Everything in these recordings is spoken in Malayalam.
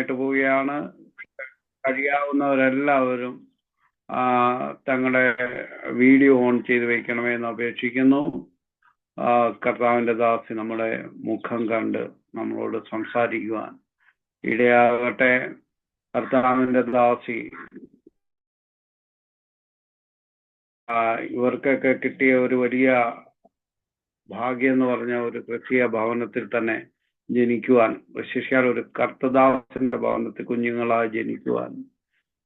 പ്രാർത്ഥിക്കുവാനായിട്ട് പോവുകയാണ്. കഴിയാവുന്നവരെല്ലാവരും തങ്ങളുടെ വീഡിയോ ഓൺ ചെയ്ത് വയ്ക്കണമെന്ന് അപേക്ഷിക്കുന്നു. കർത്താവിന്റെ ദാസി നമ്മുടെ മുഖം കണ്ട് നമ്മളോട് സംസാരിക്കുവാൻ ഇടയാകട്ടെ. കർത്താവിന്റെ ദാസി ഇവർക്കൊക്കെ കിട്ടിയ ഒരു വലിയ ഭാഗ്യം എന്ന് പറഞ്ഞ ഒരു ക്രിസ്തീയ ഭവനത്തിൽ തന്നെ ജനിക്കുവാൻ, വിശേഷിച്ചാൽ ഒരു കർത്തദാസന്റെ ഭവനത്തിൽ കുഞ്ഞുങ്ങളായി ജനിക്കുവാൻ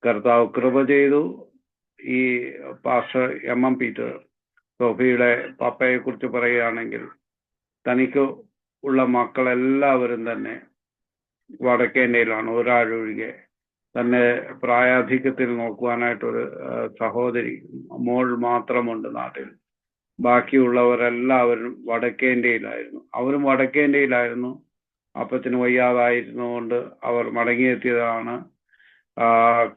കർത്താവ് കൃപ ചെയ്തു. ഈ പാസ്റ്റർ എം പീറ്റർ സോഫിയുടെ പപ്പയെ കുറിച്ച് പറയുകയാണെങ്കിൽ, തനിക്ക് ഉള്ള മക്കളെല്ലാവരും തന്നെ വടക്കേന്ത്യയിലാണ്, ഒരാഴൊഴികെ. തന്നെ പ്രായാധിക്യത്തിൽ നോക്കുവാനായിട്ടൊരു സഹോദരി മോൾ മാത്രമുണ്ട് നാട്ടിൽ. ബാക്കിയുള്ളവരെല്ലാവരും വടക്കേന്ത്യയിലായിരുന്നു. അവരും വടക്കേന്ത്യയിലായിരുന്നു. അപ്പത്തിന് വയ്യാതായിരുന്നുകൊണ്ട് അവർ മടങ്ങിയെത്തിയതാണ്.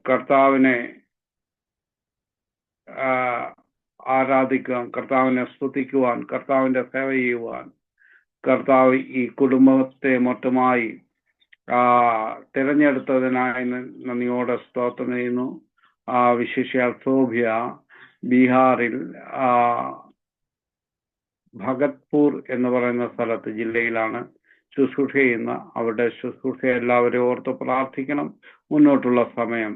കർത്താവിനെ ആരാധിക്കുവാൻ, കർത്താവിനെ സ്തുതിക്കുവാൻ, കർത്താവിന്റെ സേവ ചെയ്യുവാൻ കർത്താവ് ഈ കുടുംബത്തെ മൊത്തമായി തിരഞ്ഞെടുത്തതിനായി നന്ദിയോടെ സ്തോത്രം ചെയ്യുന്നു. വിശേഷിയാൽ സോഫിയ ബീഹാറിൽ ഭഗത്പൂർ എന്ന് പറയുന്ന സ്ഥലത്ത്, ജില്ലയിലാണ് ശുശ്രൂഷ ചെയ്യുന്ന. അവിടെ ശുശ്രൂഷ എല്ലാവരും ഓർത്ത് പ്രാർത്ഥിക്കണം. മുന്നോട്ടുള്ള സമയം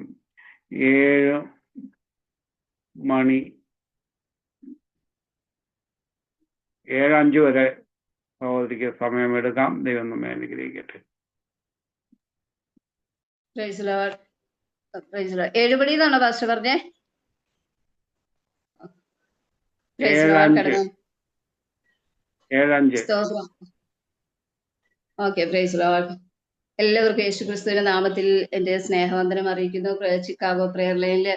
7:05 വരെ സഹോദരിക്ക് സമയമെടുക്കാം. ദൈവം നമ്മെ അനുഗ്രഹിക്കട്ടെ. 7 മണി എന്നാണോ പാസ്റ്റർ പറഞ്ഞേ? 7:05. Okay, praise Lord. എല്ലാവർക്കും യേശുക്രിസ്തുവിന്റെ നാമത്തിൽ എന്റെ സ്നേഹവന്ദനം അറിയിക്കുന്നു. ചിക്കാഗോ പ്രെയർ ലൈനിൽ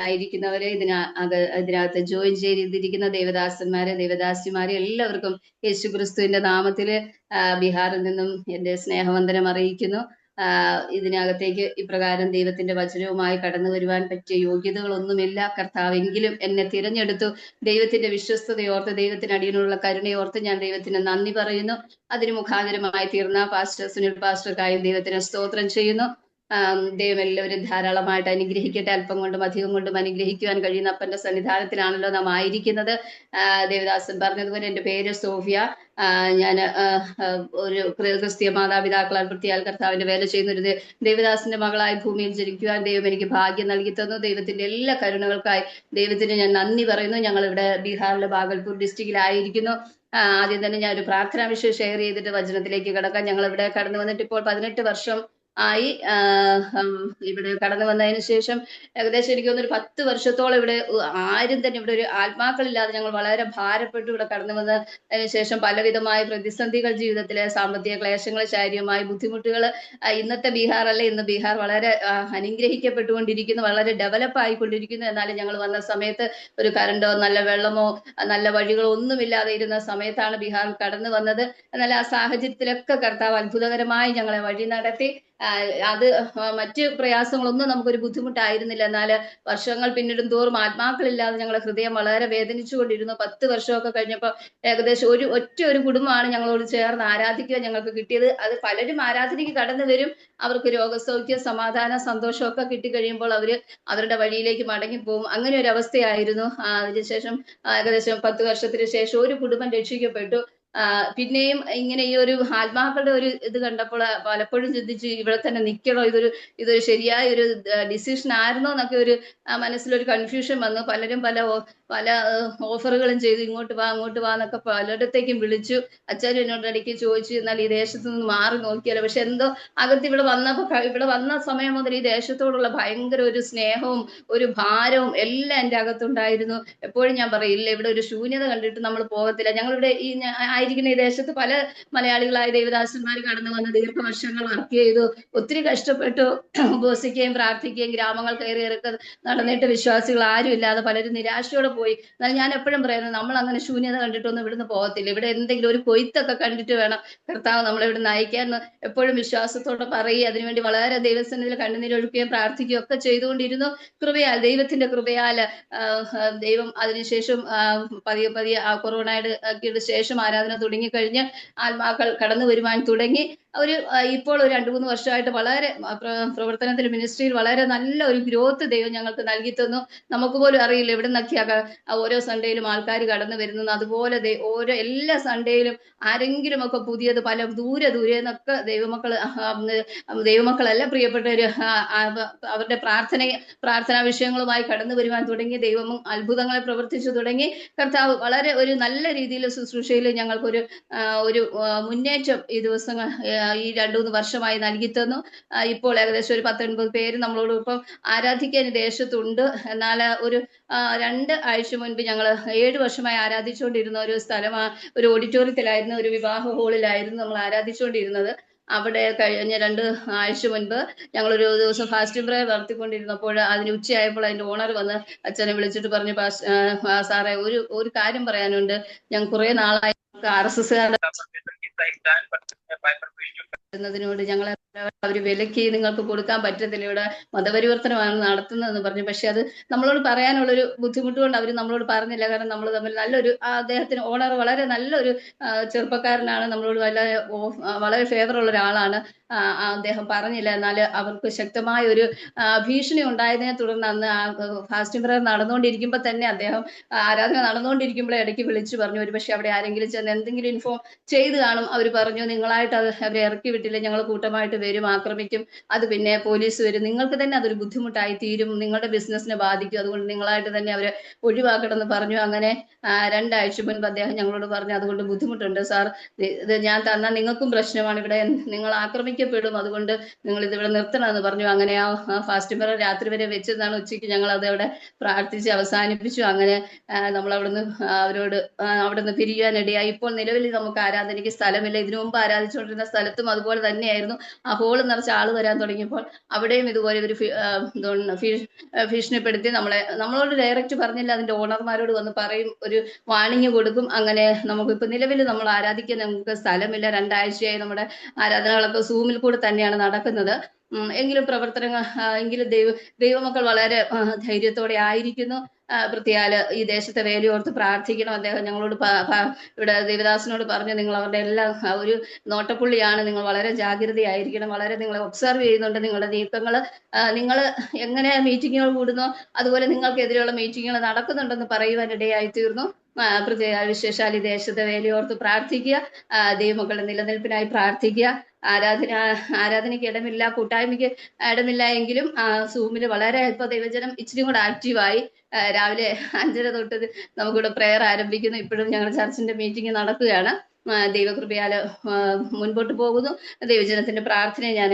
ആയിരിക്കുന്നവരെ, ഇതിനകത്ത് ജോയിൻ ചെയ്തിരിക്കുന്ന ദേവദാസന്മാരെ, ദേവദാസിമാരെ എല്ലാവർക്കും യേശുക്രിസ്തുവിന്റെ നാമത്തില് ബീഹാറിൽ നിന്നും എന്റെ സ്നേഹവന്ദനം അറിയിക്കുന്നു. ഇതിനകത്തേക്ക് ഇപ്രകാരം ദൈവത്തിന്റെ വചനവുമായി കടന്നു വരുവാൻ പറ്റിയ യോഗ്യതകളൊന്നുമില്ല. കർത്താവെങ്കിലും എന്നെ തിരഞ്ഞെടുത്തു. ദൈവത്തിന്റെ വിശ്വസ്തതയോർത്ത്, ദൈവത്തിന് അടിയനുള്ള കരുണയോർത്ത് ഞാൻ ദൈവത്തിന് നന്ദി പറയുന്നു. അതിന് മുഖാന്തരമായി തീർന്ന പാസ്റ്റർ സുനിൽ പാസ്റ്റർക്കായും ദൈവത്തിന് സ്തോത്രം ചെയ്യുന്നു. ദൈവം എല്ലാവരും ധാരാളമായിട്ട് അനുഗ്രഹിക്കട്ടെ. അല്പം കൊണ്ടും അധികം കൊണ്ടും അനുഗ്രഹിക്കുവാൻ കഴിയുന്ന അപ്പന്റെ സന്നിധാനത്തിലാണല്ലോ നാം ആയിരിക്കുന്നത്. ദേവദാസൻ പറഞ്ഞതുപോലെ എൻ്റെ പേര് സോഫിയ. ഞാൻ ഒരു ക്രിസ്തീയ മാതാപിതാക്കളാൽ പ്രത്യേക കർത്താവിന്റെ വേല ചെയ്യുന്ന ഒരു ദേവദാസിന്റെ മകളായി ഭൂമിയിൽ ജനിക്കുവാൻ ദൈവം എനിക്ക് ഭാഗ്യം നൽകി തന്നു. ദൈവത്തിന്റെ എല്ലാ കരുണകൾക്കായി ദൈവത്തിന് ഞാൻ നന്ദി പറയുന്നു. ഞങ്ങൾ ഇവിടെ ബീഹാറിലെ ഭാഗൽപൂർ ഡിസ്ട്രിക്റ്റിലായിരിക്കുന്നു. ആദ്യം തന്നെ ഞാൻ ഒരു പ്രാർത്ഥനാ വിഷയം ഷെയർ ചെയ്തിട്ട് വചനത്തിലേക്ക് കിടക്കാം. ഞങ്ങൾ ഇവിടെ കടന്നു വന്നിട്ട് ഇപ്പോൾ 18 വർഷം ആയി. ഇവിടെ കടന്നു വന്നതിന് ശേഷം ഏകദേശം എനിക്ക് തോന്നുന്നു ഒരു 10 വർഷത്തോളം ഇവിടെ ആരും തന്നെ ഇവിടെ ഒരു ആത്മാക്കളില്ലാതെ ഞങ്ങൾ വളരെ ഭാരപ്പെട്ടു ഇവിടെ കടന്നു വന്നതിന് ശേഷം പലവിധമായ പ്രതിസന്ധികൾ, ജീവിതത്തിലെ സാമ്പത്തിക ക്ലേശങ്ങൾ, ശാരീരികമായ ബുദ്ധിമുട്ടുകൾ. ഇന്നത്തെ ബീഹാർ അല്ല, ഇന്ന് ബീഹാർ വളരെ അനുഗ്രഹിക്കപ്പെട്ടുകൊണ്ടിരിക്കുന്നു, വളരെ ഡെവലപ്പ് ആയിക്കൊണ്ടിരിക്കുന്നു. എന്നാലും ഞങ്ങൾ വന്ന സമയത്ത് ഒരു കറണ്ടോ നല്ല വെള്ളമോ നല്ല വഴികളോ ഒന്നുമില്ലാതെ ഇരുന്ന സമയത്താണ് ബീഹാറിൽ കടന്നു വന്നത്. എന്നാൽ ആ സാഹചര്യത്തിലൊക്കെ കർത്താവ് അത്ഭുതകരമായി ഞങ്ങളെ വഴി നടത്തി. അത് മറ്റ് പ്രയാസങ്ങളൊന്നും നമുക്കൊരു ബുദ്ധിമുട്ടായിരുന്നില്ല. എന്നാൽ വർഷങ്ങൾ പിന്നിടും തോറും ആത്മാക്കളില്ലാതെ ഞങ്ങളുടെ ഹൃദയം വളരെ വേദനിച്ചുകൊണ്ടിരുന്നു. 10 വർഷമൊക്കെ കഴിഞ്ഞപ്പോൾ ഏകദേശം ഒരു കുടുംബമാണ് ഞങ്ങളോട് ചേർന്ന് ആരാധിക്കുക ഞങ്ങൾക്ക് കിട്ടിയത്. അത് പലരും ആരാധനയ്ക്ക് കടന്നു വരും, അവർക്ക് രോഗസൗഖ്യം, സമാധാനം, സന്തോഷമൊക്കെ കിട്ടിക്കഴിയുമ്പോൾ അവരുടെ വഴിയിലേക്ക് മടങ്ങിപ്പോവും. അങ്ങനെ ഒരു അവസ്ഥയായിരുന്നു. അതിനുശേഷം ഏകദേശം 10 വർഷത്തിന് ശേഷം ഒരു കുടുംബം രക്ഷിക്കപ്പെട്ടു. പിന്നെയും ഇങ്ങനെ ഈ ഒരു ആത്മാക്കളുടെ ഒരു ഇത് കണ്ടപ്പോൾ പലപ്പോഴും ചിന്തിച്ചു, ഇവിടെ തന്നെ നിൽക്കണോ, ഇതൊരു ശരിയായ ഒരു ഡിസിഷൻ ആയിരുന്നോ എന്നൊക്കെ ഒരു മനസ്സിലൊരു കൺഫ്യൂഷൻ വന്നു. പലരും പല ഓഫറുകളും ചെയ്തു, ഇങ്ങോട്ട് വാ അങ്ങോട്ട് വാ എന്നൊക്കെ പലയിടത്തേക്കും വിളിച്ചു. അച്ഛനും എന്നോട് ഇടയ്ക്ക് ചോദിച്ചു, എന്നാൽ ഈ ദേശത്ത് നിന്ന് മാറി നോക്കിയാലോ. പക്ഷെ എന്തോ അകത്ത് ഇവിടെ വന്ന സമയം മുതൽ ഈ ദേശത്തോടുള്ള ഭയങ്കര ഒരു സ്നേഹവും ഒരു ഭാരവും എല്ലാം എൻ്റെ അകത്തുണ്ടായിരുന്നു. എപ്പോഴും ഞാൻ പറയില്ല, ഇവിടെ ഒരു ശൂന്യത കണ്ടിട്ട് നമ്മൾ പോകത്തില്ല. ഞങ്ങളിവിടെ ആയിരിക്കുന്ന ഈ ദേശത്ത് പല മലയാളികളായ ദേവദാസന്മാർ കടന്നു വന്ന് ദീർഘവർഷങ്ങൾ വർക്ക് ചെയ്തു, ഒത്തിരി കഷ്ടപ്പെട്ടു, ഉപവസിക്കുകയും പ്രാർത്ഥിക്കുകയും ഗ്രാമങ്ങൾ കയറി ഇറക്കം നടന്നിട്ട് വിശ്വാസികൾ ആരും ഇല്ലാതെ പലരും നിരാശയോടെ പോയി. എന്നാൽ ഞാൻ എപ്പോഴും പറയുന്നത്, നമ്മൾ അങ്ങനെ ശൂന്യത കണ്ടിട്ടൊന്നും ഇവിടുന്ന് പോകത്തില്ല. ഇവിടെ എന്തെങ്കിലും ഒരു കൊയ്ത്തൊക്കെ കണ്ടിട്ട് വേണം കർത്താവ് നമ്മളെ ഇവിടെ നയിക്കാൻ എപ്പോഴും വിശ്വാസത്തോടെ പറയുക. അതിനുവേണ്ടി വളരെ ദൈവസന്നിധിയിൽ കണ്ണുനീരൊഴുക്കുകയും പ്രാർത്ഥിക്കുകയും ഒക്കെ ചെയ്തുകൊണ്ടിരുന്നു. കൃപയാൽ, ദൈവത്തിന്റെ കൃപയാൽ ദൈവം അതിനുശേഷം പതിയെ കൊറോണയുടെ ശേഷം ആരാധന തുടങ്ങിക്കഴിഞ്ഞ് ആത്മാക്കൾ കടന്നു വരുവാൻ തുടങ്ങി. ഇപ്പോൾ ഒരു 2-3 വർഷമായിട്ട് വളരെ പ്രവർത്തനത്തിൽ മിനിസ്ട്രിയിൽ വളരെ നല്ല ഒരു ഗ്രോത്ത് ദൈവം ഞങ്ങൾക്ക് നൽകി തന്നു. നമുക്ക് പോലും അറിയില്ല എവിടെ നിന്നൊക്കെയാ ഓരോ സൺഡേയിലും ആൾക്കാർ കടന്നു വരുന്നത്. അതുപോലെ ഓരോ എല്ലാ സൺഡേയിലും ആരെങ്കിലും ഒക്കെ പുതിയത് പല ദൂരെ നിന്നൊക്കെ ദൈവമക്കളല്ല പ്രിയപ്പെട്ടവര് അവരുടെ പ്രാർത്ഥനാ വിഷയങ്ങളുമായി കടന്നു വരുവാൻ തുടങ്ങി. ദൈവം അത്ഭുതങ്ങളെ പ്രവർത്തിച്ചു തുടങ്ങി. കർത്താവ് വളരെ ഒരു നല്ല രീതിയിൽ ശുശ്രൂഷയിൽ ഞങ്ങൾക്കൊരു മുന്നേറ്റം ഈ ദിവസങ്ങൾ ഈ 2-3 വർഷമായി നൽകി തന്നു. ഇപ്പോൾ ഏകദേശം ഒരു 10-9 പേര് നമ്മളോട് ഇപ്പം ആരാധിക്കാൻ ദേശത്തുണ്ട്. എന്നാൽ ഒരു 2 ആഴ്ച മുൻപ് ഞങ്ങൾ 7 വർഷമായി ആരാധിച്ചുകൊണ്ടിരുന്ന ഒരു ഒരു ഓഡിറ്റോറിയത്തിലായിരുന്നു, ഒരു വിവാഹ ഹാളിലായിരുന്നു നമ്മൾ ആരാധിച്ചുകൊണ്ടിരുന്നത്. അവിടെ കഴിഞ്ഞ 2 ആഴ്ച മുൻപ് ഞങ്ങളൊരു ദിവസം ഫാസ്റ്റിംഗ് പ്രയർ നടത്തിക്കൊണ്ടിരുന്നപ്പോൾ അതിന് ഉച്ചയായപ്പോൾ അതിന്റെ ഓണർ വന്ന് അച്ഛനെ വിളിച്ചിട്ട് പറഞ്ഞു, സാറേ ഒരു കാര്യം പറയാനുണ്ട്. ഞാൻ കുറെ നാളായി RSS ോട് ഞങ്ങളെ അവര് വിലക്ക് നിങ്ങൾക്ക് കൊടുക്കാൻ പറ്റത്തില്ല, ഇവിടെ മതപരിവർത്തനമാണ് നടത്തുന്നതെന്ന് പറഞ്ഞു. പക്ഷെ അത് നമ്മളോട് പറയാനുള്ളൊരു ബുദ്ധിമുട്ട് കൊണ്ട് അവർ നമ്മളോട് പറഞ്ഞില്ല. കാരണം നമ്മൾ തമ്മിൽ നല്ലൊരു അദ്ദേഹത്തിന് ഓണർ വളരെ നല്ലൊരു ചെറുപ്പക്കാരനാണ്, നമ്മളോട് വളരെ ഫേവറുള്ള ഒരാളാണ്. അദ്ദേഹം പറഞ്ഞില്ല. എന്നാൽ അവർക്ക് ശക്തമായ ഒരു ഭീഷണി ഉണ്ടായതിനെ തുടർന്ന് അന്ന് ഫാസ്റ്റിംഗ് പ്രയർ നടന്നുകൊണ്ടിരിക്കുമ്പോൾ തന്നെ അദ്ദേഹം ആരാധന നടന്നുകൊണ്ടിരിക്കുമ്പോഴേ ഇടയ്ക്ക് വിളിച്ചു പറഞ്ഞു, ഒരു പക്ഷെ അവിടെ ആരെങ്കിലും ചെന്ന് എന്തെങ്കിലും ഇൻഫോം ചെയ്ത് കാണും. അവർ പറഞ്ഞു, നിങ്ങളായിട്ട് അവരെ ഇറക്കി വിട്ടില്ല, ഞങ്ങൾ കൂട്ടമായിട്ട് വരും, ആക്രമിക്കും, അത് പിന്നെ പോലീസ് വരും, നിങ്ങൾക്ക് തന്നെ അതൊരു ബുദ്ധിമുട്ടായി തീരും, നിങ്ങളുടെ ബിസിനസ്സിനെ ബാധിക്കും, അതുകൊണ്ട് നിങ്ങളായിട്ട് തന്നെ അവരെ ഒഴിവാക്കണമെന്ന് പറഞ്ഞു. അങ്ങനെ 2 ആഴ്ച മുൻപ് അദ്ദേഹം ഞങ്ങളോട് പറഞ്ഞു, അതുകൊണ്ട് ബുദ്ധിമുട്ടുണ്ട് സാർ, ഇത് ഞാൻ തന്നാൽ നിങ്ങൾക്കും പ്രശ്നമാണ്, ഇവിടെ നിങ്ങൾ ആക്രമിക്കപ്പെടും, അതുകൊണ്ട് നിങ്ങൾ ഇതിവിടെ നിർത്തണമെന്ന് പറഞ്ഞു. അങ്ങനെ ആ ഫാസ്റ്റിംഗ് പ്രയർ രാത്രി വരെ വെച്ചതാണ്. ഉച്ചയ്ക്ക് ഞങ്ങൾ അതവിടെ പ്രാർത്ഥിച്ച് അവസാനിപ്പിച്ചു. അങ്ങനെ നമ്മൾ അവരോട് അവിടുന്ന് പിരിയാനിടയായി. ഇപ്പോൾ നിലവിൽ നമുക്ക് ആരാധനയ്ക്ക് സ്ഥലമില്ല. ഇതിനു മുമ്പ് ആരാധിച്ചുകൊണ്ടിരുന്ന സ്ഥലത്തും അതുപോലെ തന്നെയായിരുന്നു. ആ ഹോള് നിറച്ച് ആള് വരാൻ തുടങ്ങിയപ്പോൾ അവിടെയും ഇതുപോലെ ഒരു ഭീഷണിപ്പെടുത്തി നമ്മളോട് ഡയറക്റ്റ് പറഞ്ഞില്ല, അതിന്റെ ഓണർമാരോട് വന്ന് പറയും, ഒരു വാണിംഗ് കൊടുക്കും. അങ്ങനെ നമുക്കിപ്പോൾ നിലവിൽ നമ്മൾ ആരാധിക്കാൻ നമുക്ക് സ്ഥലമില്ല. 2 ആഴ്ചയായി നമ്മുടെ ആരാധനകളൊക്കെ സൂമിൽ കൂടെ തന്നെയാണ് നടക്കുന്നത്. എങ്കിലും എങ്കിലും ദൈവമക്കൾ വളരെ ധൈര്യത്തോടെ ആയിരിക്കുന്നു. പ്രത്യാല് ഈ ദേശത്തെ വേലയോർത്ത് പ്രാർത്ഥിക്കണം. അദ്ദേഹം ഞങ്ങളോട് ഇവിടെ ദേവദാസിനോട് പറഞ്ഞു, നിങ്ങൾ അവരുടെ എല്ലാം ഒരു നോട്ടപ്പുള്ളിയാണ്, നിങ്ങൾ വളരെ ജാഗ്രതയായിരിക്കണം, വളരെ നിങ്ങളെ ഒബ്സർവ് ചെയ്യുന്നുണ്ട്, നിങ്ങളുടെ നീക്കങ്ങൾ, നിങ്ങൾ എങ്ങനെ മീറ്റിങ്ങുകൾ കൂടുന്നോ അതുപോലെ നിങ്ങൾക്കെതിരെയുള്ള മീറ്റിങ്ങുകൾ നടക്കുന്നുണ്ടെന്ന് പറയുവാനിടയായി തീർന്നു. വിശേഷാൽ ഈ ദേശത്തെ വേലയോർത്ത് പ്രാർത്ഥിക്കുക, ദൈവമക്കളുടെ നിലനിൽപ്പിനായി പ്രാർത്ഥിക്കുക. ആരാധനയ്ക്ക് ഇടമില്ല, കൂട്ടായ്മയ്ക്ക് ഇടമില്ല എങ്കിലും സൂമിൽ വളരെ ഇപ്പൊ ദൈവജനം ഇച്ചിരി കൂടെ ആക്റ്റീവായി. രാവിലെ 5:30 തൊട്ട് നമുക്കിവിടെ പ്രെയർ ആരംഭിക്കുന്നു. ഇപ്പോഴും ഞങ്ങളുടെ ചർച്ചിന്റെ മീറ്റിംഗ് നടക്കുകയാണ്. ദൈവകൃപയാൽ മുൻപോട്ട് പോകുന്നു. ദൈവജനത്തിന്റെ പ്രാർത്ഥനയെ ഞാൻ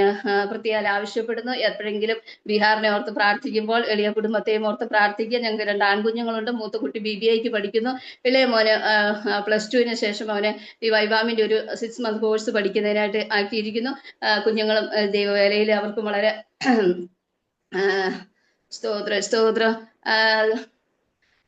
പ്രത്യേകം ആവശ്യപ്പെടുന്നു. എപ്പോഴെങ്കിലും ബീഹാറിനെ ഓർത്ത് പ്രാർത്ഥിക്കുമ്പോൾ എളിയ കുടുംബത്തെയും ഓർത്ത് പ്രാർത്ഥിക്കുക. ഞങ്ങൾക്ക് 2 ആൺകുഞ്ഞുങ്ങളുണ്ട്. മൂത്ത കുട്ടി BBIക്ക് പഠിക്കുന്നു. ഇളയ മോന് +2 ശേഷം അവനെ ഈ വൈവാമിന്റെ ഒരു 6 മന്ത് കോഴ്സ് പഠിക്കുന്നതിനായിട്ട് ആക്കിയിരിക്കുന്നു. കുഞ്ഞുങ്ങളും ദൈവവേലയിൽ അവർക്കും വളരെ സ്തോത്രം